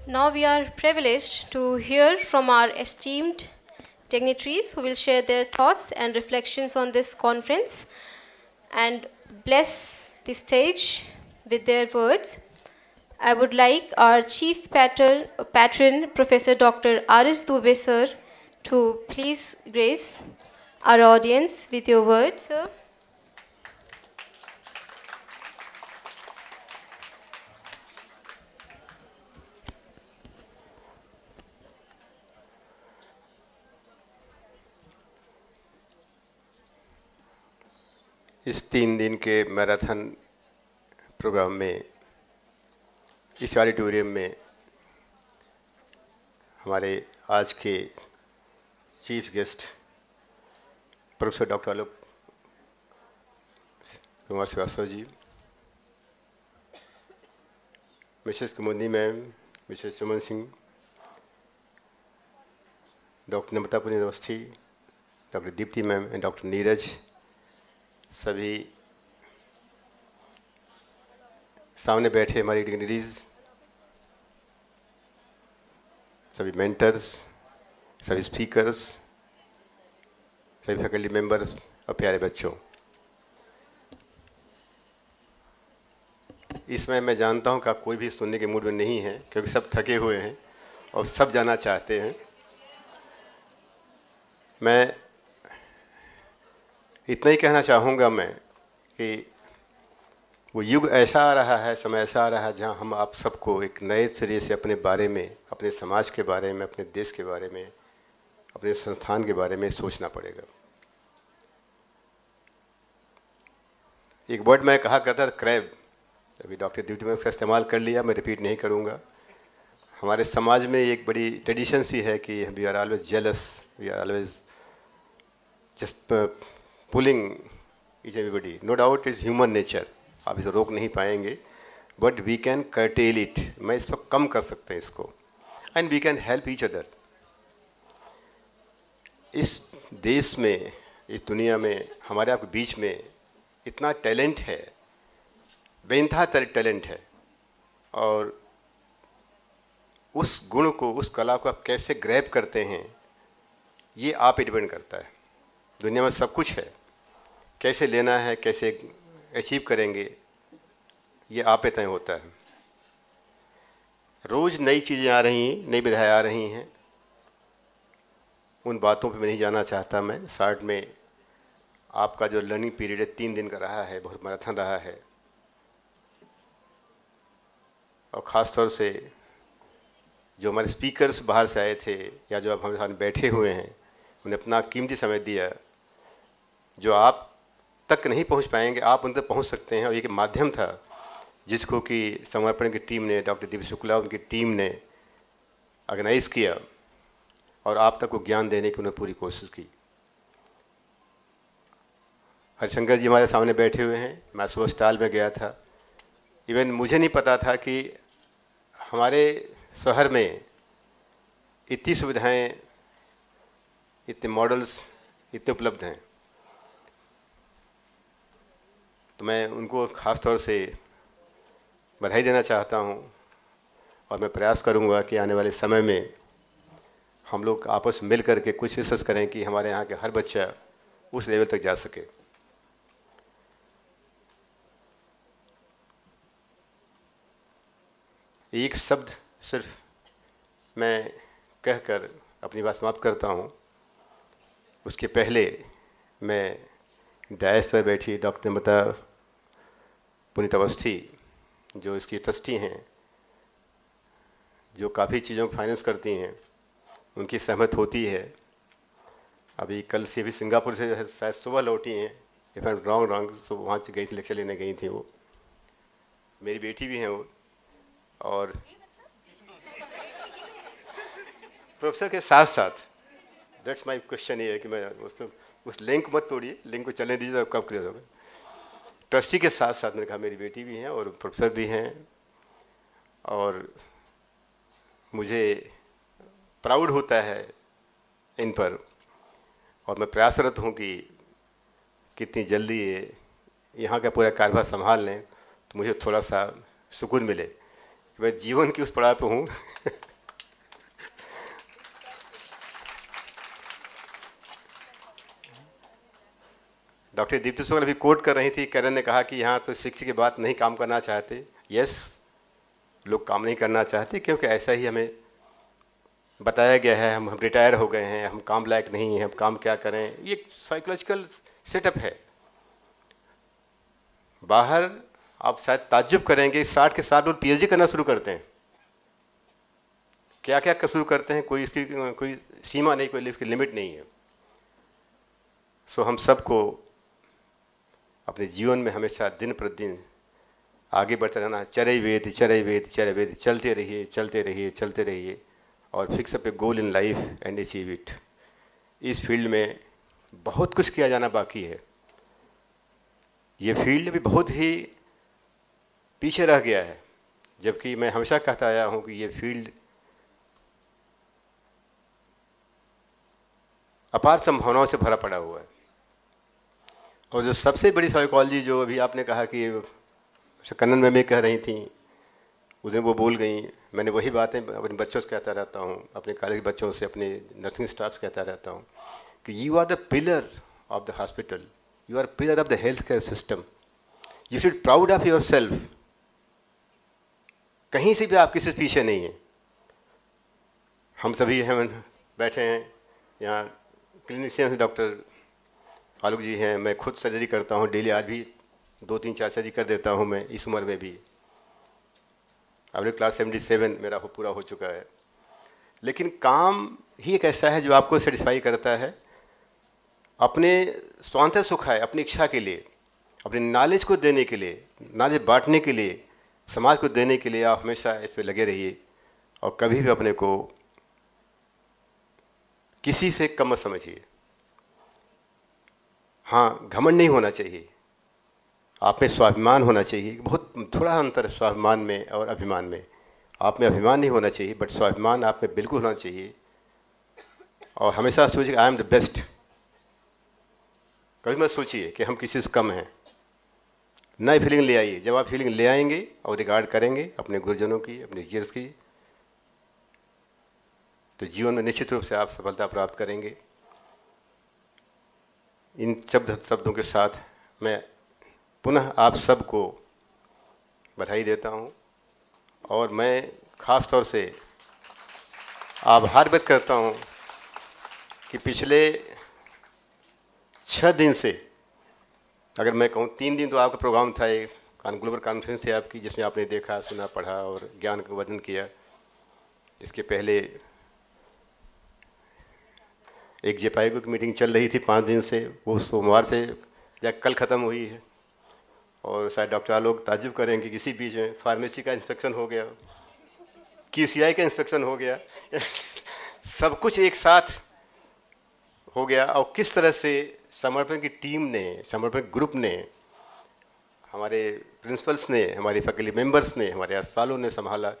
Now we are privileged to hear from our esteemed dignitaries who will share their thoughts and reflections on this conference and bless the stage with their words. I would like our Chief Patron, Professor Dr. R.S. Dubey sir, to please grace our audience with your words, sir. इस 3 दिन के marathon programme में इस auditorium में हमारे आज के chief guest professor doctor Alok Kumar Srivastava ji, Mrs कुमुदनी ma'am, Mrs Suman Singh, doctor Namrata Punia Awasthi, doctor Deepti ma'am and doctor Neeraj, सभी सामने बैठे हमारी डिग्निटरीज, सभी मेंटर्स, सभी स्पीकर्स, सभी फैकल्टी मेंबर्स और प्यारे बच्चों, इसमें मैं जानता हूं कि आप कोई भी सुनने के मूड में नहीं हैं क्योंकि सब थके हुए हैं और सब जाना चाहते हैं। मैं इतना ही कहना चाहूँगा मैं कि वो युग ऐसा आ रहा है, समय ऐसा आ रहा है जहाँ हम आप सबको एक नए सिरे से अपने बारे में, अपने समाज के बारे में, अपने देश के बारे में, अपने संस्थान के बारे में सोचना पड़ेगा। एक वर्ड मैं कहा करता था क्रैब, अभी डॉक्टर दीप्ति मैम का इस्तेमाल कर लिया, मैं रिपीट नहीं करूँगा। हमारे समाज में एक बड़ी ट्रेडिशन सी है कि we are always jealous, we are always just pulling each everybody. No doubt is human nature, आप इसे रोक नहीं पाएंगे। But we can curtail it, मैं इसको कम कर सकते हैं इसको, and we can help each other. इस देश में, इस दुनिया में, हमारे आपके बीच में इतना टैलेंट है, बेइंतहा टैलेंट है, और उस गुण को, उस कला को आप कैसे ग्रैब करते हैं, ये आप ही डिपेंड करता है। दुनिया में सब कुछ है, कैसे लेना है, कैसे अचीव करेंगे, ये आप पे तय होता है। रोज़ नई चीज़ें आ रही हैं, नई विधाएँ आ रही हैं, उन बातों पे मैं नहीं जाना चाहता। मैं शॉर्ट में आपका जो लर्निंग पीरियड है 3 दिन का रहा है, बहुत मैराथन रहा है, और ख़ास तौर से जो हमारे स्पीकर्स बाहर से आए थे या जो अब हमारे सामने बैठे हुए हैं, उन्हें अपना कीमती समय दिया। जो आप तक नहीं पहुंच पाएंगे, आप उन तक पहुंच सकते हैं, और ये एक माध्यम था जिसको कि समर्पण की टीम ने, डॉक्टर दीप शुक्ला उनकी टीम ने ऑर्गेनाइज़ किया, और आप तक को ज्ञान देने की उन्होंने पूरी कोशिश की। हरिशंकर जी हमारे सामने बैठे हुए हैं। मैं सुबह स्टॉल में गया था, इवन मुझे नहीं पता था कि हमारे शहर में इतनी सुविधाएं, इतने मॉडल्स इतने उपलब्ध हैं। तो मैं उनको ख़ास तौर से बधाई देना चाहता हूं, और मैं प्रयास करूंगा कि आने वाले समय में हम लोग आपस में मिल करके कुछ रिसर्च करें कि हमारे यहाँ के हर बच्चा उस लेवल तक जा सके। एक शब्द सिर्फ मैं कहकर अपनी बात समाप्त करता हूँ। उसके पहले मैं डायस पर बैठी डॉक्टर नम्रता पुनीत अवस्थी, जो इसकी ट्रस्टी हैं, जो काफ़ी चीज़ों को फाइनेंस करती हैं, उनकी सहमत होती है। अभी कल से भी सिंगापुर से शायद सुबह लौटी हैं, इफ आई एम रॉन्ग, सो वहाँ से गई थी, लेक्चर लेने गई थी। वो मेरी बेटी भी हैं वो, और प्रोफेसर के साथ साथ, दैट्स माय क्वेश्चन ये है कि मैं उसको उस लिंक मत तोड़िए, लिंक को चलने दीजिए, तो कब क्लियर होगा। ट्रस्टी के साथ साथ मैंने कहा मेरी बेटी भी हैं और प्रोफेसर भी हैं, और मुझे प्राउड होता है इन पर, और मैं प्रयासरत हूँ कि कितनी जल्दी ये यहाँ का पूरा कार्यभार संभाल लें, तो मुझे थोड़ा सा सुकून मिले कि मैं जीवन की उस पड़ाव पे हूँ डॉक्टर दीप्ति शुक्ला अभी कोट कर रही थी, करण ने कहा कि यहाँ तो शिक्षक की बात नहीं काम करना चाहते। यस, लोग काम नहीं करना चाहते क्योंकि ऐसा ही हमें बताया गया है, हम रिटायर हो गए हैं, हम काम लायक नहीं हैं, हम काम क्या करें। ये साइकोलॉजिकल सेटअप है। बाहर आप शायद ताज्जुब करेंगे, 60 के 60 लोग पीएचडी करना शुरू करते हैं। क्या क्या शुरू करते हैं, कोई इसकी कोई सीमा नहीं, कोई इसकी लिमिट नहीं है। सो हम सबको अपने जीवन में हमेशा दिन प्रतिदिन आगे बढ़ते रहना। चरई वेद चरई वेद चरई वेद, चलते रहिए चलते रहिए चलते रहिए, और fix up A goal in life and achieve it. इस फील्ड में बहुत कुछ किया जाना बाकी है। ये फील्ड भी बहुत ही पीछे रह गया है, जबकि मैं हमेशा कहता आया हूँ कि ये फील्ड अपार संभावनाओं से भरा पड़ा हुआ है। और जो सबसे बड़ी साइकोलॉजी, जो अभी आपने कहा कि कन्नन में कह रही थी, उस दिन वो बोल गई, मैंने वही बातें अपने बच्चों से कहता रहता हूँ, अपने कॉलेज बच्चों से, अपने नर्सिंग स्टाफ से कहता रहता हूँ कि you are the pillar of the hospital, you are pillar of the health care system, you should proud of yourself. कहीं से भी आप किसी से पीछे नहीं हैं। हम सभी हम बैठे हैं यहाँ, क्लिनिशियन डॉक्टर आलोक जी हैं, मैं खुद सर्जरी करता हूँ डेली, आज भी 2-3-4 सर्जरी कर देता हूँ मैं इस उम्र में भी। अभी क्लास 77 मेरा पूरा हो चुका है। लेकिन काम ही एक ऐसा है जो आपको सेटिस्फाई करता है, अपने स्वांतः सुख है, अपनी इच्छा के लिए, अपने नॉलेज को देने के लिए, नॉलेज बांटने के लिए, समाज को देने के लिए आप हमेशा इस पर लगे रहिए, और कभी भी अपने को किसी से कम मत समझिए। हाँ, घमंड नहीं होना चाहिए। आप में स्वाभिमान होना चाहिए। बहुत थोड़ा अंतर है स्वाभिमान में और अभिमान में। आप में अभिमान नहीं होना चाहिए, बट स्वाभिमान आप में बिल्कुल होना चाहिए। और हमेशा सोचिए आई एम द बेस्ट। कभी मत सोचिए कि हम किसी से कम हैं। नई फीलिंग ले आइए। जब आप फीलिंग ले आएंगे और रिगार्ड करेंगे अपने गुरुजनों की, अपने टीचर्स की, तो जीवन में निश्चित रूप से आप सफलता प्राप्त करेंगे। इन शब्दों के साथ मैं पुनः आप सबको बधाई देता हूं और मैं ख़ास तौर से आभार व्यक्त करता हूं कि पिछले 6 दिन से, अगर मैं कहूं 3 दिन तो आपका प्रोग्राम था, एक ग्लोबल कॉन्फ्रेंस है आपकी, जिसमें आपने देखा, सुना, पढ़ा और ज्ञान का वर्धन किया। इसके पहले एक जेपाईगो की मीटिंग चल रही थी 5 दिन से, वो सोमवार से या कल ख़त्म हुई है। और शायद डॉक्टर आलोक ताज्जुब करेंगे कि इसी बीच में फार्मेसी का इंस्पेक्शन हो गया, QCI का इंस्पेक्शन हो गया सब कुछ एक साथ हो गया। और किस तरह से समर्पण की टीम ने, समर्पण ग्रुप ने, हमारे प्रिंसिपल्स ने, हमारे फैकल्टी मेंबर्स ने, हमारे अस्पतालों ने संभाला,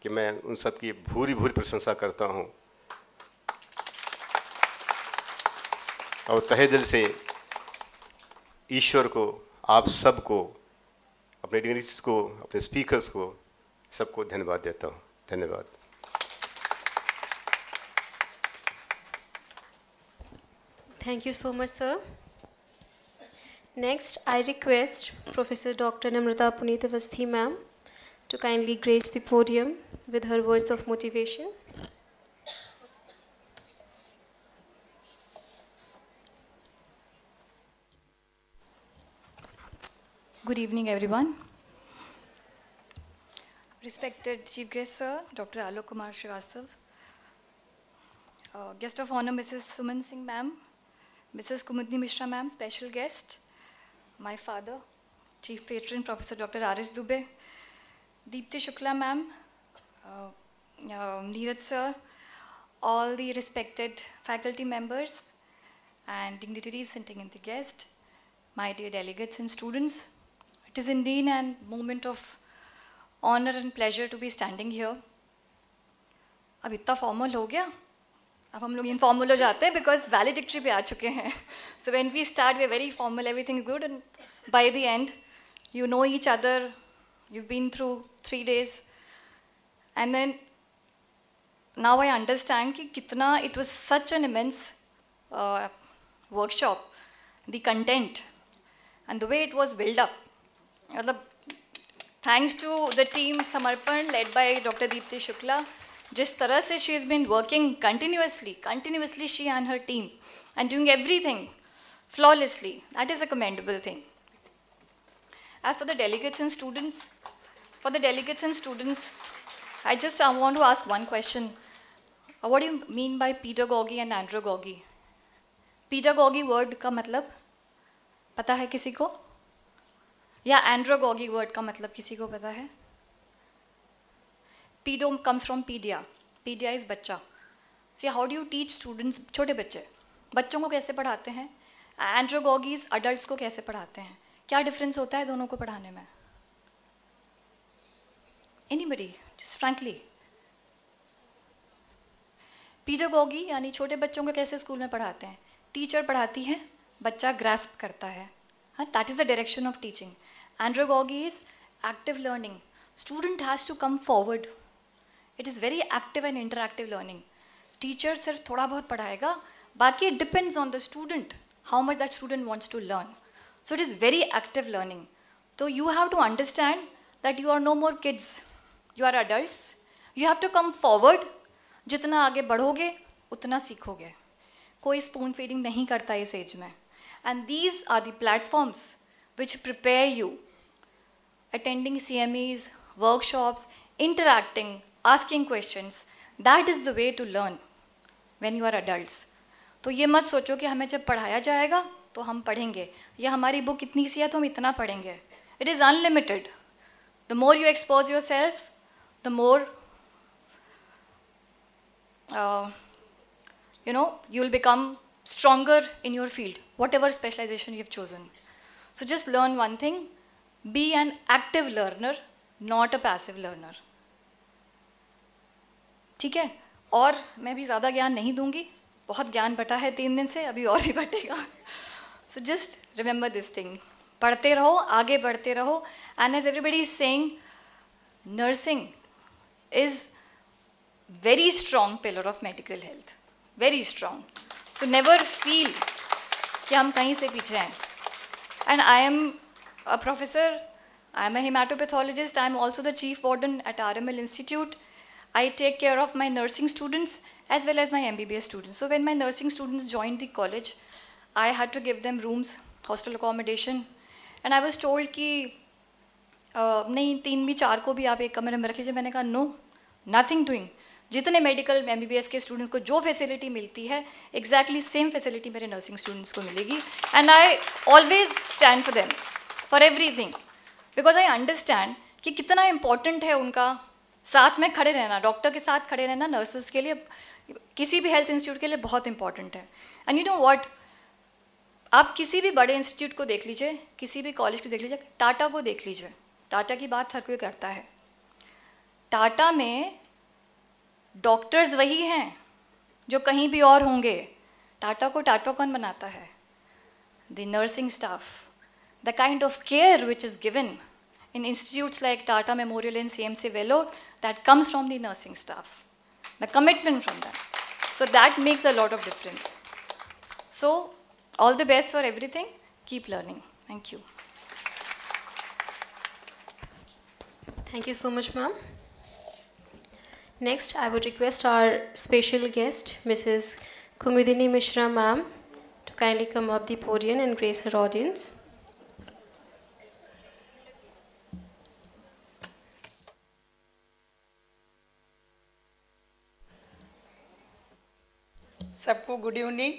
कि मैं उन सब की भूरी भूरी प्रशंसा करता हूँ। और तहे दिल से ईश्वर को, आप सबको, अपने डिग्निटरीज को, अपने स्पीकर्स को, सबको धन्यवाद देता हूँ। धन्यवाद। Thank you so much, sir. Next, I request Professor Dr. Namrata Puneet Awasthi ma'am to kindly grace the podium with her words of motivation. Good evening, everyone. Respected Chief Guest Sir, Dr. Alok Kumar Srivastav, Guest of Honor Mrs. Suman Singh Ma'am, Mrs. Kumudni Mishra Ma'am, Special Guest, my father, Chief Patron Professor Dr. R.S. Dubey, Deepti Shukla Ma'am, Neeraj Sir, all the respected faculty members and dignitaries sitting in the guest, my dear delegates and students. It is indeed a moment of honor and pleasure to be standing here. अब इतना formal हो गया, अब हम लोग informal हो जाते हैं because valedictory पे आ चुके हैं. So when we start, we are very formal, everything is good, and by the end, you know each other. You've been through 3 days, and then now I understand कि कितना it was such an immense workshop, the content and the way it was built up. Thanks to the team Samarpan led by Dr. Deepti Shukla, जिस तरह से she has been working continuously she and her team and doing everything flawlessly, that is a commendable thing. As for the delegates and students, I just want to ask one question. What do you mean by pedagogy and andragogy? Pedagogy word का मतलब पता है किसी को? या एंड्रोगॉगी word का मतलब किसी को पता है? पीडो comes from pedia. Pedia is बच्चा. See, how do you teach students, छोटे बच्चों को कैसे पढ़ाते हैं? एंड्रोगॉगीज अडल्ट्स को कैसे पढ़ाते हैं? क्या डिफरेंस होता है दोनों को पढ़ाने में? Anybody, just frankly. पीडागॉगी यानी छोटे बच्चों को कैसे स्कूल में पढ़ाते हैं? टीचर पढ़ाती है, बच्चा ग्रास्प करता है. That is the direction of teaching. Andragogy is active learning. Student has to come forward. It is very active and interactive learning. Teacher सिर्फ थोड़ा बहुत पढ़ाएगा, बाकी it depends on the student, how much that student wants to learn. So it is very active learning. So you have to understand that you are no more kids. You are adults. You have to come forward. जितना आगे बढ़ोगे, उतना सीखोगे. कोई spoon feeding नहीं करता इस as में. And these are the platforms which prepare you. Attending CMEs, workshops, interacting, asking questions. That is the way to learn when you are adults. तो ये मत सोचो कि हमें जब पढ़ाया जाएगा तो हम पढ़ेंगे, या हमारी बुक इतनी सी है तो हम इतना पढ़ेंगे. It is unlimited. The more you expose yourself, the more you'll become stronger in your field, whatever specialization you've chosen. So just learn one thing, be an active learner, not a passive learner. ठीक है, और मैं भी ज़्यादा ज्ञान नहीं दूंगी, बहुत ज्ञान बटा है 3 दिन से, अभी और भी बटेगा. So just remember this thing, पढ़ते रहो, आगे बढ़ते रहो. And as everybody is saying, nursing is very strong pillar of medical health, very strong. So never feel कि हम कहीं से पीछे हैं. And I am a professor, I am a hematopathologist, I am also the chief warden at RML Institute. I take care of my nursing students as well as my MBBS students. So when my nursing students joined the college, I had to give them rooms, hostel accommodation, and I was told कि नहीं 3 भी 4 को भी आप एक कमरे में रख लीजिए. मैंने कहा नो, नथिंग डूइंग. जितने मेडिकल MBBS के स्टूडेंट्स को जो फैसिलिटी मिलती है, एग्जैक्टली सेम फैसिलिटी मेरे नर्सिंग स्टूडेंट्स को मिलेगी. And I always stand for them for everything, because I understand कि कितना इम्पॉर्टेंट है उनका साथ में खड़े रहना, डॉक्टर के साथ खड़े रहना नर्सेज के लिए, किसी भी हेल्थ इंस्टीट्यूट के लिए बहुत इंपॉर्टेंट है. एंड यू नो व्हाट, आप किसी भी बड़े इंस्टीट्यूट को देख लीजिए, किसी भी कॉलेज को देख लीजिए, टाटा को देख लीजिए. टाटा की बात हर कोई करता है. टाटा में डॉक्टर्स वही हैं जो कहीं भी और होंगे. टाटा को टाटा कौन बनाता है? The nursing staff. The kind of care which is given in institutes like Tata Memorial and CMC Vellore, that comes from the nursing staff, the commitment from them. So that makes a lot of difference. So all the best for everything. Keep learning. Thank you. Thank you so much, ma'am. Next, I would request our special guest, Mrs. Kumudini Mishra, ma'am, to kindly come up the podium and grace her audience. सबको good evening.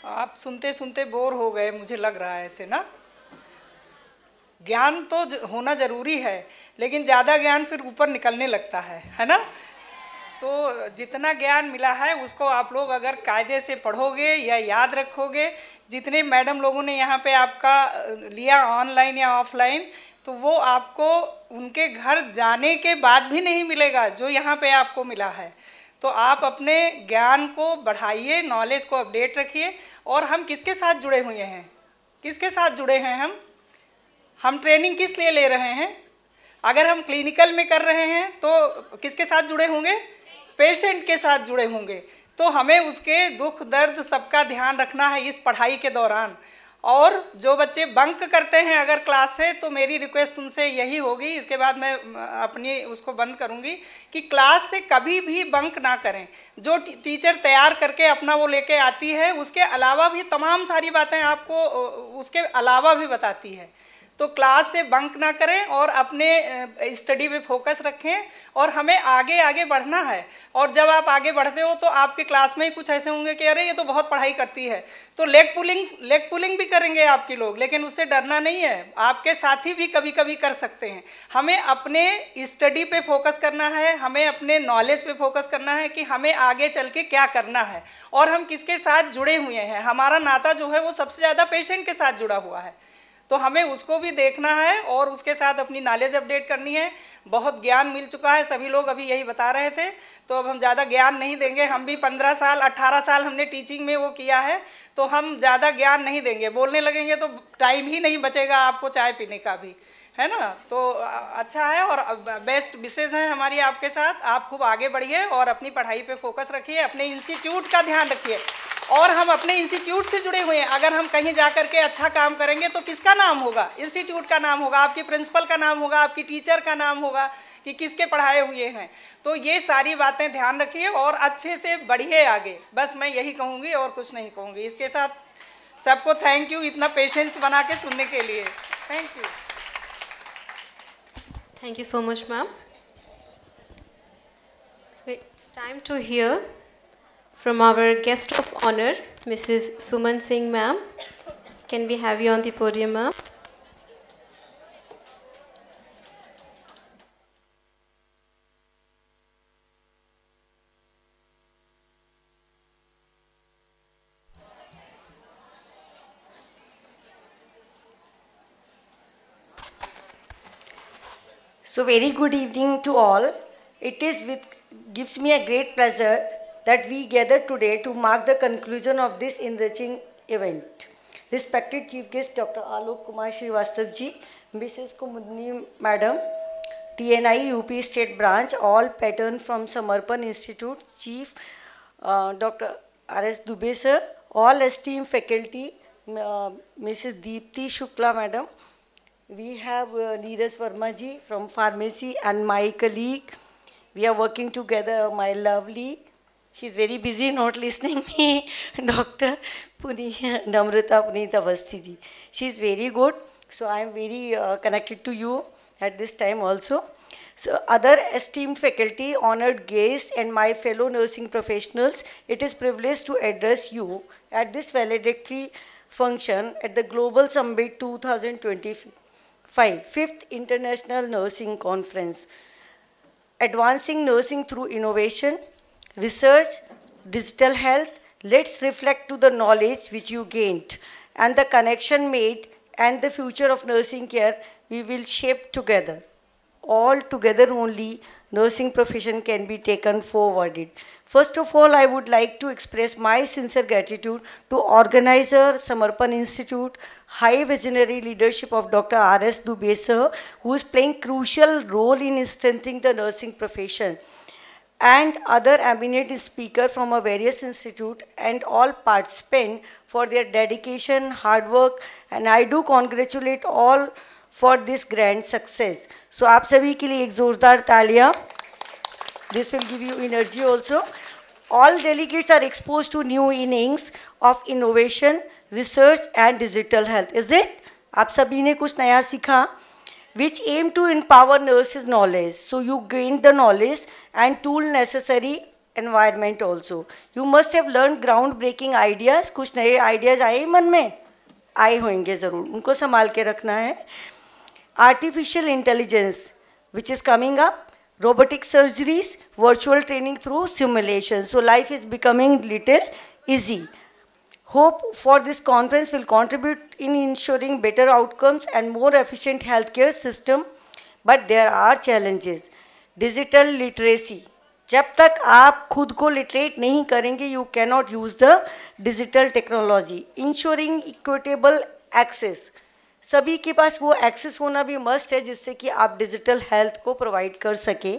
आप सुनते सुनते bore हो गए, मुझे लग रहा है ऐसे ना. ज्ञान तो होना जरूरी है, लेकिन ज़्यादा ज्ञान फिर ऊपर निकलने लगता है ना. तो जितना ज्ञान मिला है उसको आप लोग अगर कायदे से पढ़ोगे या याद रखोगे, जितने मैडम लोगों ने यहाँ पे आपका लिया ऑनलाइन या ऑफलाइन, तो वो आपको उनके घर जाने के बाद भी नहीं मिलेगा जो यहाँ पे आपको मिला है. तो आप अपने ज्ञान को बढ़ाइए, नॉलेज को अपडेट रखिए. और हम किसके साथ जुड़े हुए हैं, किसके साथ जुड़े हैं हम ट्रेनिंग किस लिए ले रहे हैं? अगर हम क्लिनिकल में कर रहे हैं तो किसके साथ जुड़े होंगे? पेशेंट के साथ जुड़े होंगे. तो हमें उसके दुख दर्द सबका ध्यान रखना है इस पढ़ाई के दौरान. और जो बच्चे बंक करते हैं अगर क्लास से, तो मेरी रिक्वेस्ट उनसे यही होगी, इसके बाद मैं अपनी उसको बंद करूंगी, कि क्लास से कभी भी बंक ना करें. जो टीचर तैयार करके अपना वो लेके आती है, उसके अलावा भी तमाम सारी बातें आपको उसके अलावा भी बताती है. तो क्लास से बंक ना करें और अपने स्टडी पे फोकस रखें. और हमें आगे आगे बढ़ना है. और जब आप आगे बढ़ते हो तो आपके क्लास में ही कुछ ऐसे होंगे कि अरे ये तो बहुत पढ़ाई करती है, तो लेग पुलिंग भी करेंगे आपके लोग, लेकिन उससे डरना नहीं है. आपके साथी भी कभी कभी कर सकते हैं. हमें अपने स्टडी पे फोकस करना है, हमें अपने नॉलेज पे फोकस करना है कि हमें आगे चल के क्या करना है और हम किसके साथ जुड़े हुए हैं. हमारा नाता जो है वो सबसे ज़्यादा पेशेंट के साथ जुड़ा हुआ है. तो हमें उसको भी देखना है और उसके साथ अपनी नॉलेज अपडेट करनी है. बहुत ज्ञान मिल चुका है, सभी लोग अभी यही बता रहे थे, तो अब हम ज़्यादा ज्ञान नहीं देंगे. हम भी 15 साल 18 साल हमने टीचिंग में वो किया है, तो हम ज़्यादा ज्ञान नहीं देंगे. बोलने लगेंगे तो टाइम ही नहीं बचेगा आपको चाय पीने का भी, है ना. तो अच्छा है और बेस्ट विशेष हैं हमारी आपके साथ. आप खूब आगे बढ़िए और अपनी पढ़ाई पे फोकस रखिए, अपने इंस्टीट्यूट का ध्यान रखिए. और हम अपने इंस्टीट्यूट से जुड़े हुए हैं. अगर हम कहीं जा कर के अच्छा काम करेंगे तो किसका नाम होगा? इंस्टीट्यूट का नाम होगा, आपकी प्रिंसिपल का नाम होगा, आपकी टीचर का नाम होगा कि किसके पढ़ाए हुए हैं. तो ये सारी बातें ध्यान रखिए और अच्छे से बढ़िए आगे. बस मैं यही कहूँगी और कुछ नहीं कहूँगी. इसके साथ सबको थैंक यू इतना पेशेंस बना के सुनने के लिए. Thank you. Thank you so much, ma'am. So it's time to hear from our guest of honor, Mrs. Suman Singh, ma'am. Can we have you on the podium, ma'am? So very good evening to all. Gives me a great pleasure that we gather today to mark the conclusion of this enriching event. Respected Chief Guest Dr. Alok Kumar Srivastav ji, Mrs. Kumudni Madam, TNI UP State Branch, all pattern from Samarpan Institute, Chief Dr. R.S. Dubey sir, all esteemed faculty, Mrs. Deepti Shukla Madam, we have Neeraj Verma ji from pharmacy and my colleague. We are working together, my lovely. She is very busy not listening me, Dr. Namrata Puneet Avasthi ji. She is very good. So I am very connected to you at this time also. So other esteemed faculty, honored guests and my fellow nursing professionals, it is privilege to address you at this valedictory function at the Global Summit 2025, 5th International Nursing Conference. Advancing nursing through innovation, research, digital health, let's reflect to the knowledge which you gained and the connection made and the future of nursing care we will shape together. All together only nursing profession can be taken forward. First of all, I would like to express my sincere gratitude to organizer Samarpan Institute, high visionary leadership of Dr. R.S. Dubey sir, who is playing crucial role in strengthening the nursing profession, and other eminent speakers from a various institute and all participants for their dedication, hard work, and I do congratulate all for this grand success. So आप सभी के लिए एक जोरदार तालियां. This will give you energy also. All delegates are exposed to new innings of innovation, research and digital health. Is it? आप सभी ने कुछ नया सीखा, which aim to empower nurses' knowledge. So you gain the knowledge and tool necessary environment also. You must have learned groundbreaking ideas. कुछ नए ideas आए मन में? आए होंगे ज़रूर. उनको संभाल के रखना है. Artificial intelligence, which is coming up, robotic surgeries, virtual training through simulation. So life is becoming little easy. Hope for this conference will contribute in ensuring better outcomes and more efficient healthcare system. But there are challenges. Digital literacy. जब तक आप खुद को literate नहीं करेंगे, you cannot use the digital technology. Ensuring equitable access. सभी के पास वो एक्सेस होना भी मस्ट है जिससे कि आप डिजिटल हेल्थ को प्रोवाइड कर सके.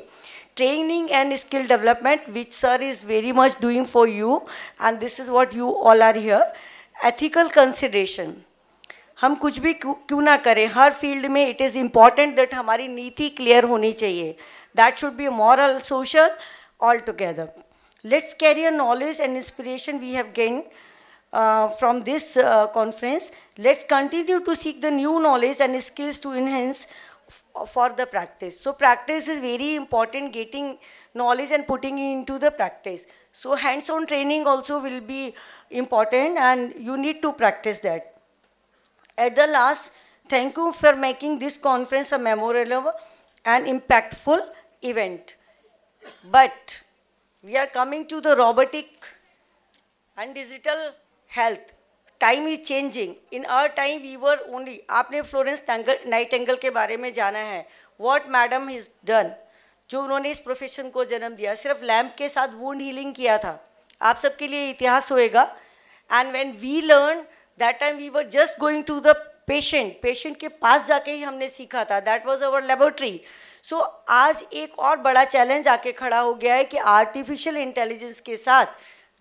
Training and skill development which sir is very much doing for you and this is what you all are here. Ethical consideration. हम कुछ भी क्यों ना करें, हर फील्ड में इट इज़ इम्पॉर्टेंट दैट हमारी नीति क्लियर होनी चाहिए. That should be moral, social, all together. Let's carry a knowledge and inspiration we have gain from this conference. Let's continue to seek the new knowledge and skills to enhance for the practice. So practice is very important, getting knowledge and putting it into the practice. So hands-on training also will be important and you need to practice that. At the last, thank you for making this conference a memorable and impactful event. But we are coming to the robotic and digital health. Time is changing. In our time we were only, आपने Florence Nightingale के बारे में जाना है. What madam has done, जो उन्होंने इस profession को जन्म दिया, सिर्फ लैम्प के साथ वुंड हीलिंग किया था. आप सबके लिए इतिहास होएगा. And when we learned, that time we were just going to the patient के पास जाके ही हमने सीखा था. That was our laboratory. So आज एक और बड़ा चैलेंज आके खड़ा हो गया है कि आर्टिफिशियल इंटेलिजेंस के साथ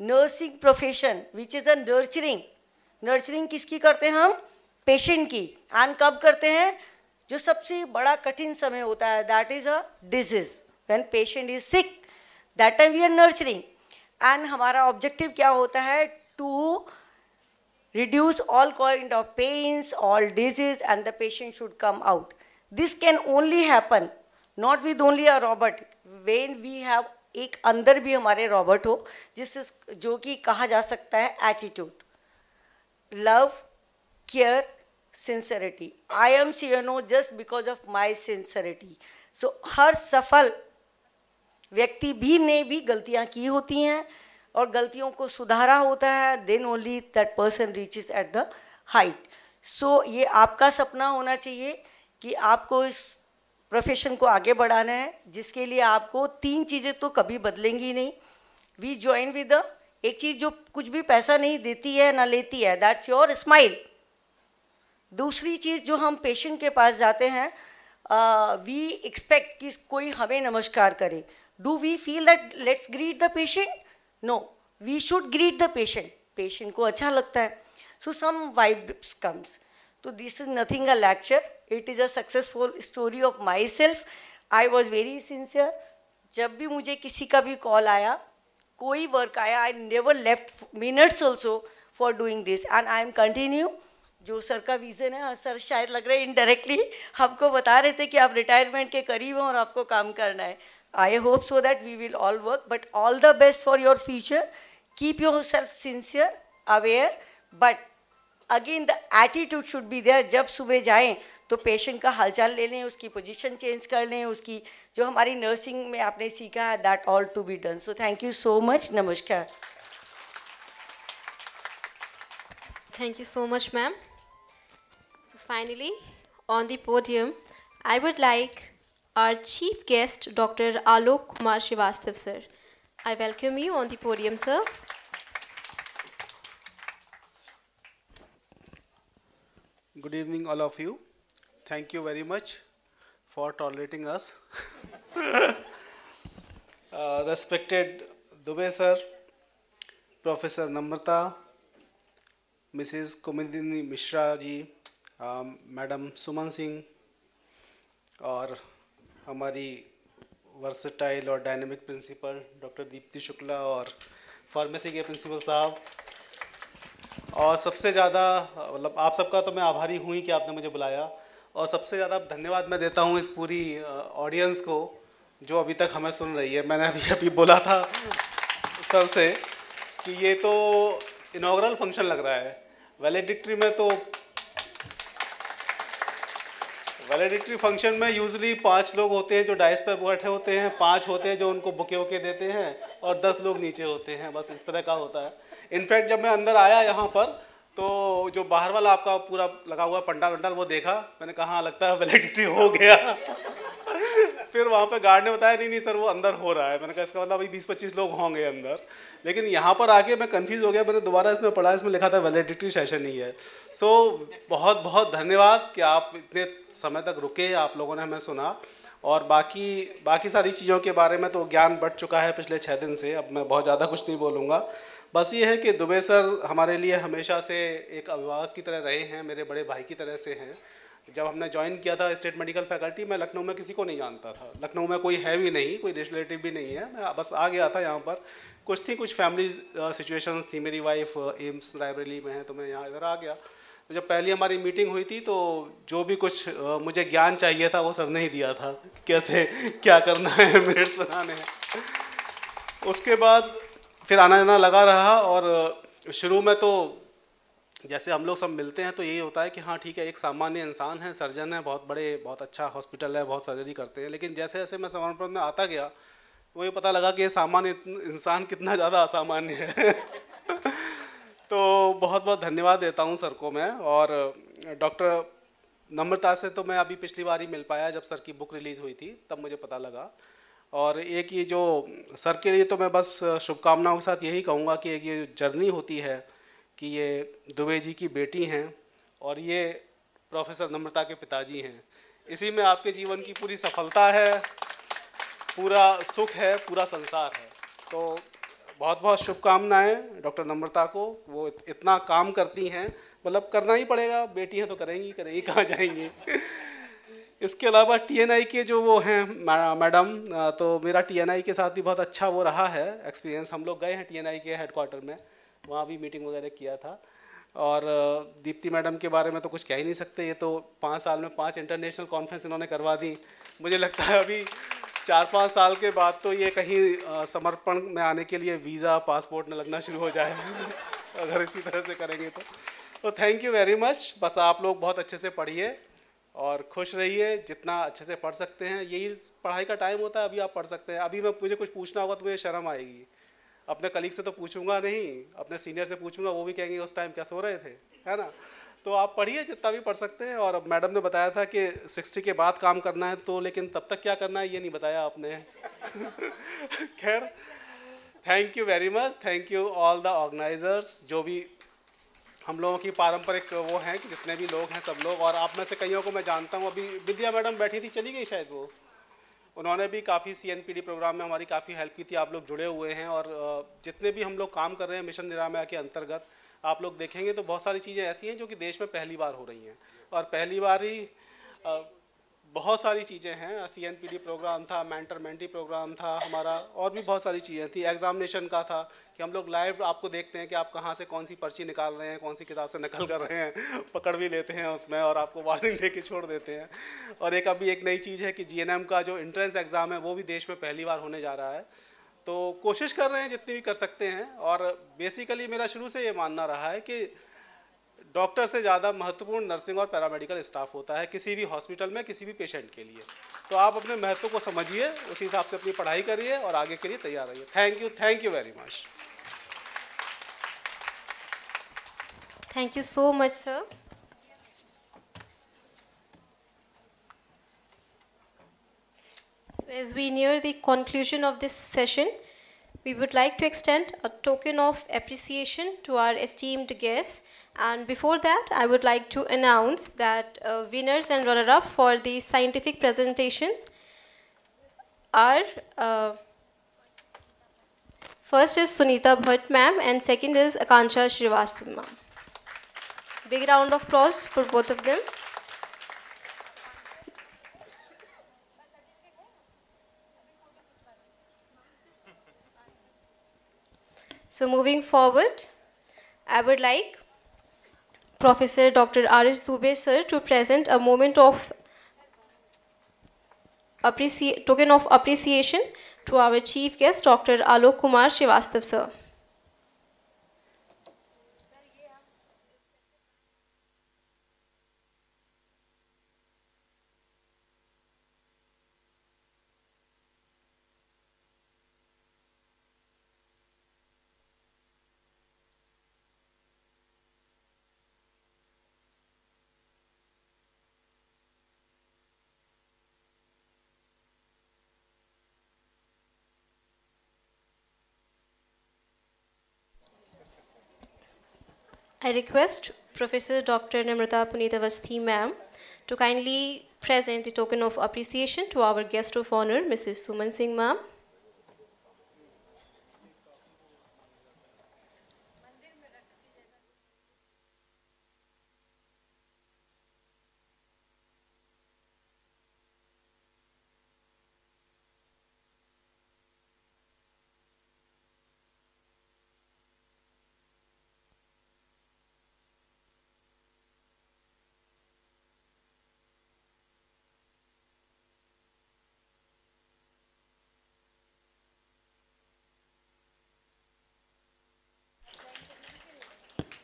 nursing profession which is a nurturing किसकी करते हैं हम? पेशेंट की. एंड कब करते हैं? जो सबसे बड़ा कठिन समय होता है, that is a disease. When patient is sick, that time we are nurturing. And हमारा ऑब्जेक्टिव क्या होता है? To reduce all kind of pains, all disease and the patient should come out. This can only happen not with only a robot, when we have एक अंदर भी हमारे Robert हो, जिससे जो कि कहा जा सकता है attitude, love, care, sincerity. I am CNO just because of my sincerity. So हर सफल व्यक्ति भी ने भी गलतियां की होती हैं और गलतियों को सुधारा होता है. Then only that person reaches at the height. So ये आपका सपना होना चाहिए कि आपको इस प्रोफेशन को आगे बढ़ाना है, जिसके लिए आपको 3 चीज़ें तो कभी बदलेंगी नहीं. वी ज्वाइन विद द एक चीज़ जो कुछ भी पैसा नहीं देती है ना लेती है, दैट्स योर स्माइल. दूसरी चीज़ जो हम पेशेंट के पास जाते हैं, वी एक्सपेक्ट कि कोई हमें नमस्कार करे. Do we feel that let's greet the patient? No, we should greet the patient. Patient को अच्छा लगता है. So some vibes comes. तो this is nothing a lecture, it is a successful story of myself. I was very sincere. जब भी मुझे किसी का भी कॉल आया, कोई वर्क आया, I never left minutes also for doing this and I M continue. जो सर का विज़न है, सर शायद लग रहा है इनडायरेक्टली हमको बता रहे थे कि आप रिटायरमेंट के करीब हैं और आपको काम करना है. I hope so that we will all work, but all the best for your future. Keep yourself sincere, aware, but again the attitude should be there. जब सुबह जाएं तो पेशेंट का हालचाल ले लें, उसकी पोजीशन चेंज कर लें, उसकी जो हमारी नर्सिंग में आपने सीखा है, that all to be done. So thank you so much. नमस्कार. Thank you so much, ma'am. So finally, on the podium, I would like our chief guest, Dr. Alok Kumar Srivastav, sir. I welcome you on the podium, sir. Good evening, all of you. Thank you very much for tolerating us. Respected Dubey sir, Professor Namrata, Mrs. Kumudini Mishra ji, madam Suman Singh, और हमारी versatile और dynamic principal doctor Deepti Shukla, और pharmacy के principal साहब, और सबसे ज़्यादा मतलब आप सबका तो मैं आभारी हूँ ही कि आपने मुझे बुलाया, और सबसे ज़्यादा धन्यवाद मैं देता हूँ इस पूरी ऑडियंस को जो अभी तक हमें सुन रही है. मैंने अभी बोला था सर से कि ये तो इनॉग्रल फंक्शन लग रहा है. वैलेडिक्ट्री में तो वैलेडिक्ट्री फंक्शन में यूजली 5 लोग होते हैं जो डाइस पर बैठे होते हैं, 5 होते हैं जो उनको बुके वुके देते हैं, और 10 लोग नीचे होते हैं. बस इस तरह का होता है. इनफैक्ट जब मैं अंदर आया यहाँ पर तो जो बाहर वाला आपका पूरा लगा हुआ पंडाल वंडाल वो देखा, मैंने कहा हाँ लगता है वैलेडिक्ट्री हो गया. फिर वहाँ पे गार्ड ने बताया नहीं सर वो अंदर हो रहा है. मैंने कहा इसका मतलब अभी 20-25 लोग होंगे अंदर. लेकिन यहाँ पर आके मैं कंफ्यूज हो गया. मैंने दोबारा इसमें पढ़ा, इसमें लिखा था वैलिडिटी सेशन ही है. सो बहुत बहुत धन्यवाद कि आप इतने समय तक रुके, आप लोगों ने हमें सुना. और बाकी सारी चीज़ों के बारे में तो ज्ञान बढ़ चुका है पिछले 6 दिन से. अब मैं बहुत ज़्यादा कुछ नहीं बोलूँगा. बस ये है कि दुबे सर हमारे लिए हमेशा से एक अभिभावक की तरह रहे हैं, मेरे बड़े भाई की तरह से हैं. जब हमने ज्वाइन किया था स्टेट मेडिकल फैकल्टी, मैं लखनऊ में किसी को नहीं जानता था. लखनऊ में कोई है भी नहीं, कोई रिलेटिव भी नहीं है. मैं बस आ गया था यहाँ पर. कुछ फैमिली सिचुएशंस थी. मेरी वाइफ एम्स रायबरेली में है तो मैं यहाँ इधर आ गया. तो जब पहली हमारी मीटिंग हुई थी तो जो भी कुछ मुझे ज्ञान चाहिए था वो सर ने ही दिया था, कैसे क्या करना है, मिनट्स बनाने हैं. उसके बाद फिर आना जाना लगा रहा. और शुरू में तो जैसे हम लोग सब मिलते हैं तो यही होता है कि हाँ ठीक है एक सामान्य इंसान है, सर्जन है, बहुत अच्छा हॉस्पिटल है, बहुत सर्जरी करते हैं. लेकिन जैसे जैसे मैं समर्पण में आता गया तो ये पता लगा कि ये सामान्य इंसान कितना ज़्यादा असामान्य है. तो बहुत बहुत धन्यवाद देता हूँ सर को मैं. और डॉक्टर नम्रता से तो मैं अभी पिछली बार ही मिल पाया जब सर की बुक रिलीज़ हुई थी, तब मुझे पता लगा. और एक ये जो सर के लिए तो मैं बस शुभकामनाओं के साथ यही कहूँगा कि एक ये जर्नी होती है कि ये दुबे जी की बेटी हैं और ये प्रोफेसर नम्रता के पिताजी हैं. इसी में आपके जीवन की पूरी सफलता है, पूरा सुख है, पूरा संसार है. तो बहुत बहुत शुभकामनाएं डॉक्टर नम्रता को. वो इतना काम करती हैं, मतलब करना ही पड़ेगा, बेटी हैं तो करेंगी कहाँ जाएंगी. इसके अलावा TNI के जो वो हैं मैडम, तो मेरा TNI के साथ भी बहुत अच्छा वो रहा है एक्सपीरियंस. हम लोग गए हैं TNI के हेडक्वार्टर में, वहाँ भी मीटिंग वगैरह किया था. और दीप्ति मैडम के बारे में तो कुछ कह ही नहीं सकते. ये तो 5 साल में 5 इंटरनेशनल कॉन्फ्रेंस इन्होंने करवा दी. मुझे लगता है अभी 4-5 साल के बाद तो ये कहीं समर्पण में आने के लिए वीज़ा पासपोर्ट न लगना शुरू हो जाए अगर इसी तरह से करेंगे तो थैंक यू वेरी मच. बस आप लोग बहुत अच्छे से पढ़िए और खुश रहिए, जितना अच्छे से पढ़ सकते हैं. यही पढ़ाई का टाइम होता है, अभी आप पढ़ सकते हैं. अभी मुझे कुछ पूछना होगा तो मुझे शर्म आएगी. अपने कलीग से तो पूछूंगा नहीं, अपने सीनियर से पूछूंगा, वो भी कहेंगे उस टाइम क्या सो रहे थे, है ना. तो आप पढ़िए जितना भी पढ़ सकते हैं। और मैडम ने बताया था कि 60 के बाद काम करना है, तो लेकिन तब तक क्या करना है ये नहीं बताया आपने। खैर, thank you very much, thank you all the organisers, जो भी हम लोगों की पारंपरिक वो हैं कि जितने भी लोग हैं सब लोग। और आप में से कईयों को मैं जानता हूँ, अभी विद्या मैडम बैठी थी, चली गई शायद वो, उन्होंने भी काफ़ी CNPD प्रोग्राम में हमारी काफ़ी हेल्प की थी। आप लोग जुड़े हुए हैं और जितने भी हम लोग काम कर रहे हैं मिशन निरामया के अंतर्गत, आप लोग देखेंगे तो बहुत सारी चीज़ें ऐसी हैं जो कि देश में पहली बार हो रही हैं। और पहली बार ही बहुत सारी चीज़ें हैं। CNPD प्रोग्राम था, मेंटर मेंटी प्रोग्राम था हमारा, और भी बहुत सारी चीज़ें थी। एग्जामिनेशन का था कि हम लोग लाइव आपको देखते हैं कि आप कहाँ से कौन सी पर्ची निकाल रहे हैं, कौन सी किताब से नकल कर रहे हैं, पकड़ भी लेते हैं उसमें और आपको वार्निंग दे के छोड़ देते हैं। और एक अभी एक नई चीज़ है कि GNM का जो एंट्रेंस एग्ज़ाम है वो भी देश में पहली बार होने जा रहा है। तो कोशिश कर रहे हैं जितनी भी कर सकते हैं। और बेसिकली मेरा शुरू से ये मानना रहा है कि डॉक्टर से ज़्यादा महत्वपूर्ण नर्सिंग और पैरामेडिकल स्टाफ होता है किसी भी हॉस्पिटल में, किसी भी पेशेंट के लिए। तो आप अपने महत्व को समझिए, उसी हिसाब से अपनी पढ़ाई करिए और आगे के लिए तैयार रहिए। Thank you very much. Thank you so much, sir. So as we near the conclusion of this session, we would like to extend a token of appreciation to our esteemed guests. And before that, I would like to announce that winners and runner-up for the scientific presentation are first is Sunita Bhatt ma'am and second is Akanksha Srivastava ma'am. Big round of applause for both of them. So moving forward, I would like Professor Dr. R.S. Dubey sir to present a moment of token of appreciation to our chief guest Dr. Alok Kumar Srivastava sir. I request Professor Dr. Namrata Puneet Awasthi ma'am to kindly present the token of appreciation to our guest of honor, Mrs. Suman Singh ma'am.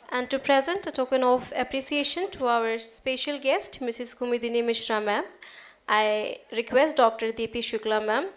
And to present a token of appreciation to our special guest, Mrs. Kumudini Mishra ma'am, I request Dr. Deepti Shukla ma'am.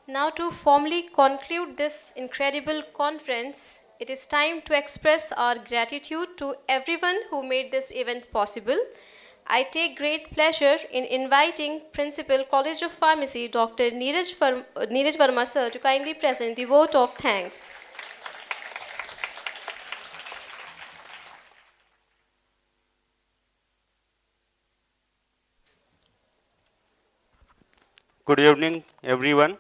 Now to formally conclude this incredible conference, it is time to express our gratitude to everyone who made this event possible. I take great pleasure in inviting Principal, College of Pharmacy, Dr. Neeraj Verma sir, to kindly present the vote of thanks. Good evening, everyone.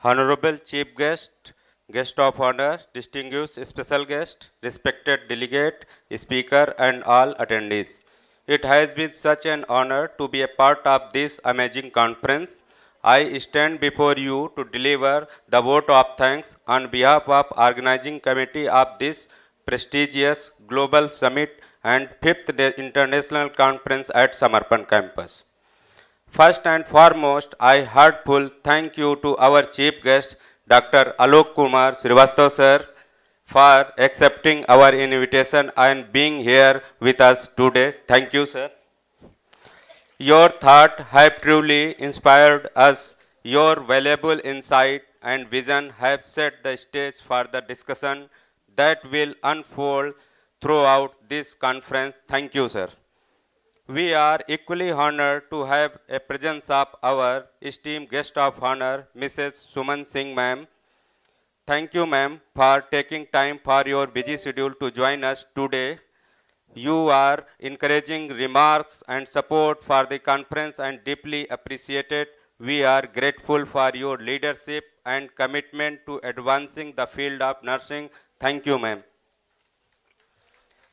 Honorable Chief Guest, Guest of Honor, distinguished special guest, respected delegate, speaker, and all attendees. It has been such an honor to be a part of this amazing conference. I stand before you to deliver the vote of thanks on behalf of organizing committee of this prestigious global summit and 5th International Conference at Samarpan campus. First and foremost, I heartful thank you to our chief guest, Dr. Alok Kumar Srivastava sir, for accepting our invitation and being here with us today. Thank you, sir. Your thought have truly inspired us. Your valuable insight and vision have set the stage for the discussion that will unfold throughout this conference. Thank you, sir. We are equally honored to have a presence of our esteemed guest of honor, Mrs. Suman Singh ma'am. Thank you, ma'am, for taking time for your busy schedule to join us today. You are encouraging remarks and support for the conference and deeply appreciated. We are grateful for your leadership and commitment to advancing the field of nursing. Thank you, ma'am.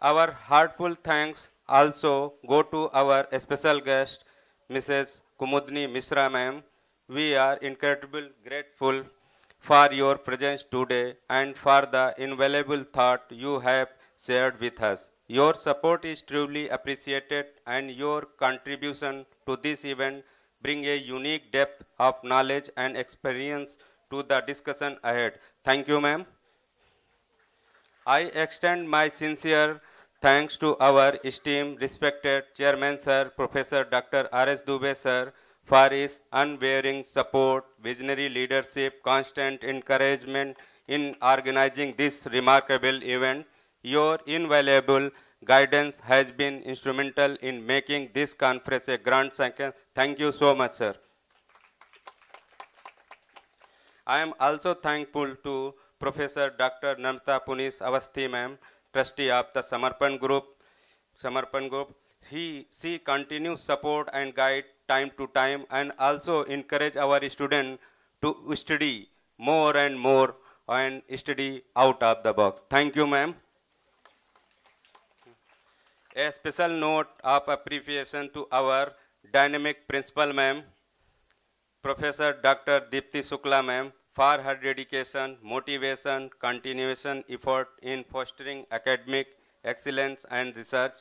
Our heartfelt thanks also go to our special guest, Mrs. Kumudni Mishra ma'am. We are incredibly grateful for your presence today and for the invaluable thought you have shared with us. Your support is truly appreciated and your contribution to this event bring a unique depth of knowledge and experience to the discussion ahead. Thank you, ma'am. I extend my sincere thanks to our esteemed, respected Chairman Sir, Professor Dr. R.S. Dubey Sir, for his unwavering support, visionary leadership, constant encouragement in organizing this remarkable event. Your invaluable guidance has been instrumental in making this conference a grand success. Thank you so much, sir. I am also thankful to Professor Dr. Namrata Punis Avasthi ma'am, trustee of the Samarpan Group. She continues support and guide time to time and also encourage our students to study more and more and study out of the box. Thank you, ma'am. A special note of appreciation to our dynamic principal, ma'am, Professor Dr. Deepti Shukla, ma'am, for her dedication, motivation, continuation effort in fostering academic excellence and research.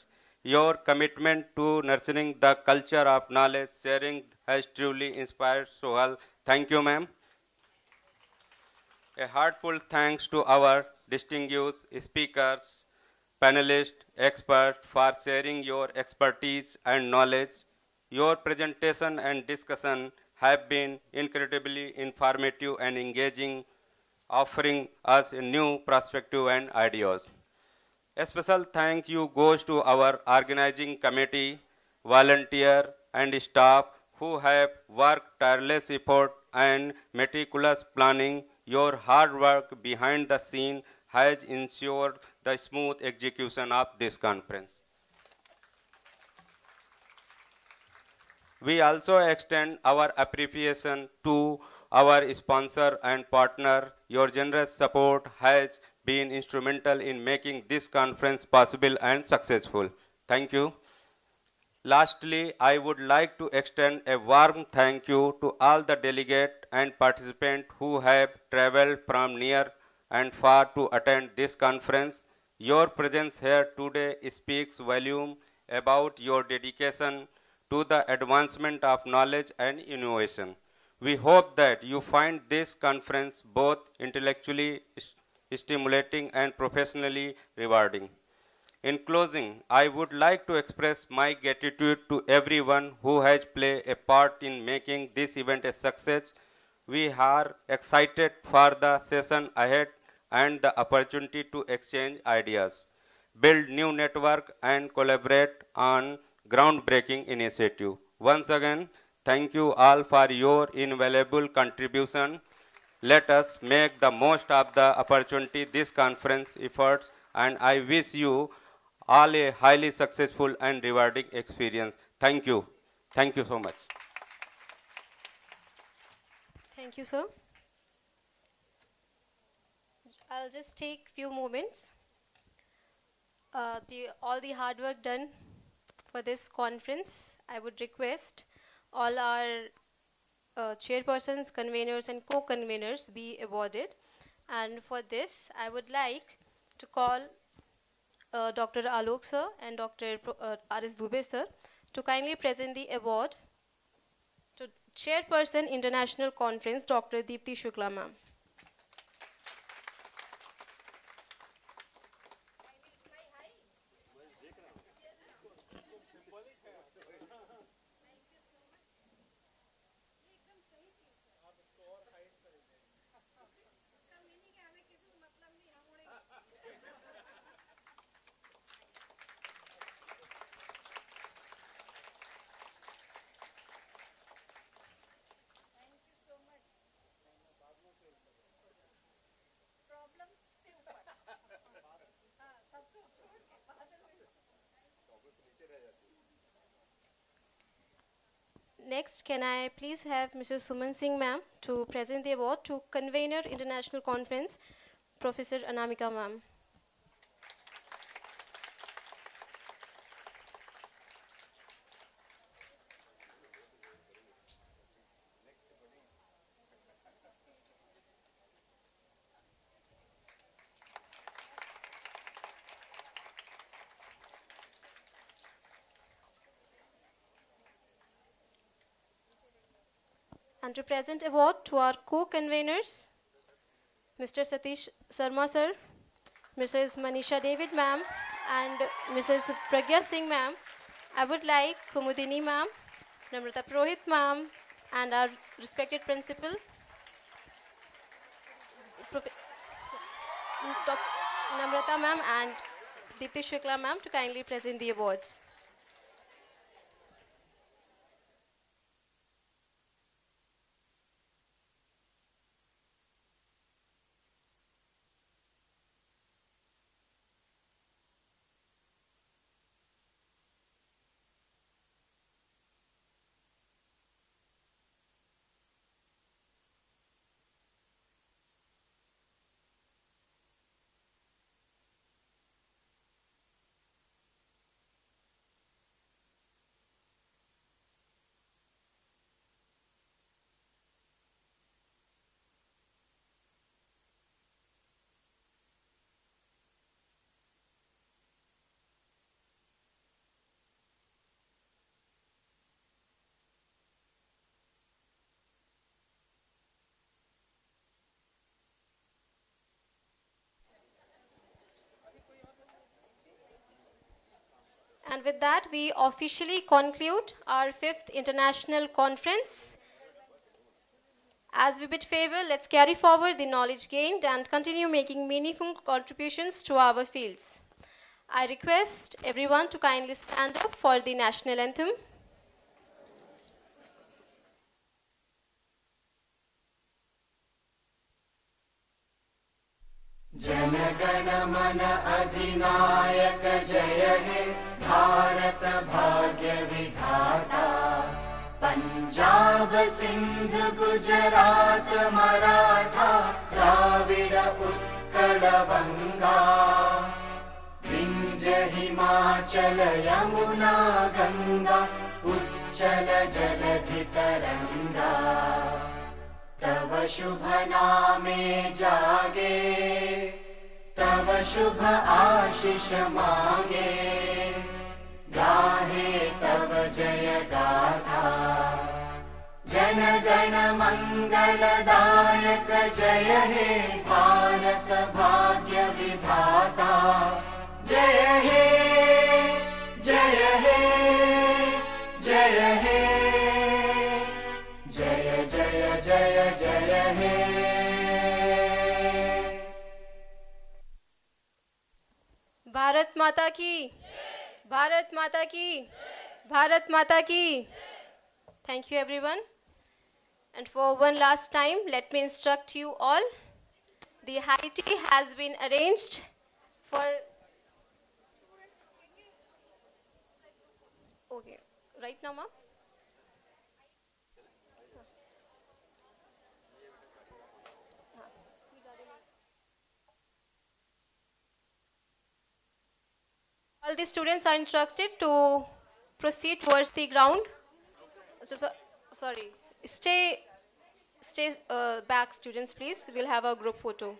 Your commitment to nurturing the culture of knowledge sharing has truly inspired Sohal. Thank you, ma'am. A heartfelt thanks to our distinguished speakers, panelists, experts for sharing your expertise and knowledge. Your presentation and discussion have been incredibly informative and engaging, offering us a new perspective and ideas. A special thank you goes to our organizing committee, volunteer and staff who have worked tireless effort and meticulous planning. Your hard work behind the scene has ensured the smooth execution of this conference. We also extend our appreciation to our sponsor and partner. Your generous support has been instrumental in making this conference possible and successful. Thank you. Lastly, I would like to extend a warm thank you to all the delegates and participants who have traveled from near and far to attend this conference. Your presence here today speaks volumes about your dedication to the advancement of knowledge and innovation. We hope that you find this conference both intellectually stimulating and professionally rewarding. In closing, I would like to express my gratitude to everyone who has played a part in making this event a success. We are excited for the session ahead and the opportunity to exchange ideas, build new network and collaborate on groundbreaking initiative. Once again, thank you all for your invaluable contribution. Let us make the most of the opportunity this conference efforts, and I wish you all a highly successful and rewarding experience. Thank you. Thank you so much. Thank you, sir. I'll just take few moments. All the hard work done for this conference, I would request all our chairpersons, conveners, and co-conveners be awarded. And for this, I would like to call Dr. Alok sir and Dr. R.S. Dubey sir to kindly present the award to Chairperson International Conference, Dr. Deepti Shukla ma'am. Next, can I please have Mrs. Suman Singh ma'am to present the award to Convener International Conference, Professor Anamika ma'am. And to present award to our co-conveners, Mr. Satish Sarma sir, Mrs. Manisha David ma'am, and Mrs. Pragya Singh ma'am, I would like Kumudini ma'am, Namrata Purohit ma'am, and our respected principal, Namrata ma'am and Deepti Shukla ma'am to kindly present the awards. And with that, we officially conclude our 5th International Conference. As we bid farewell, let's carry forward the knowledge gained and continue making meaningful contributions to our fields. I request everyone to kindly stand up for the national anthem. जनगण मन अधिनायक जय हे भारत भाग्य विधाता पंजाब सिंध गुजरात मराठा द्राविड़ उत्कल बंगा विंध्य हिमाचल यमुना गंगा उच्चल जलधि तरंगा तव शुभ नामे जागे तव शुभ आशीष मांगे गाहे तव जय गाथा जन गण मंगलदायक जय हे भारत भाग्य विधाता जय हे जय हे जय हे जय जय जय जय भारत माता की, भारत माता की, भारत माता की. Thank you everyone. And for one last time, let me instruct you all. The high tea has been arranged for. Okay, right now, ma'am. All the students are instructed to proceed towards the ground. Sorry. Stay back, students, please. We'll have a group photo.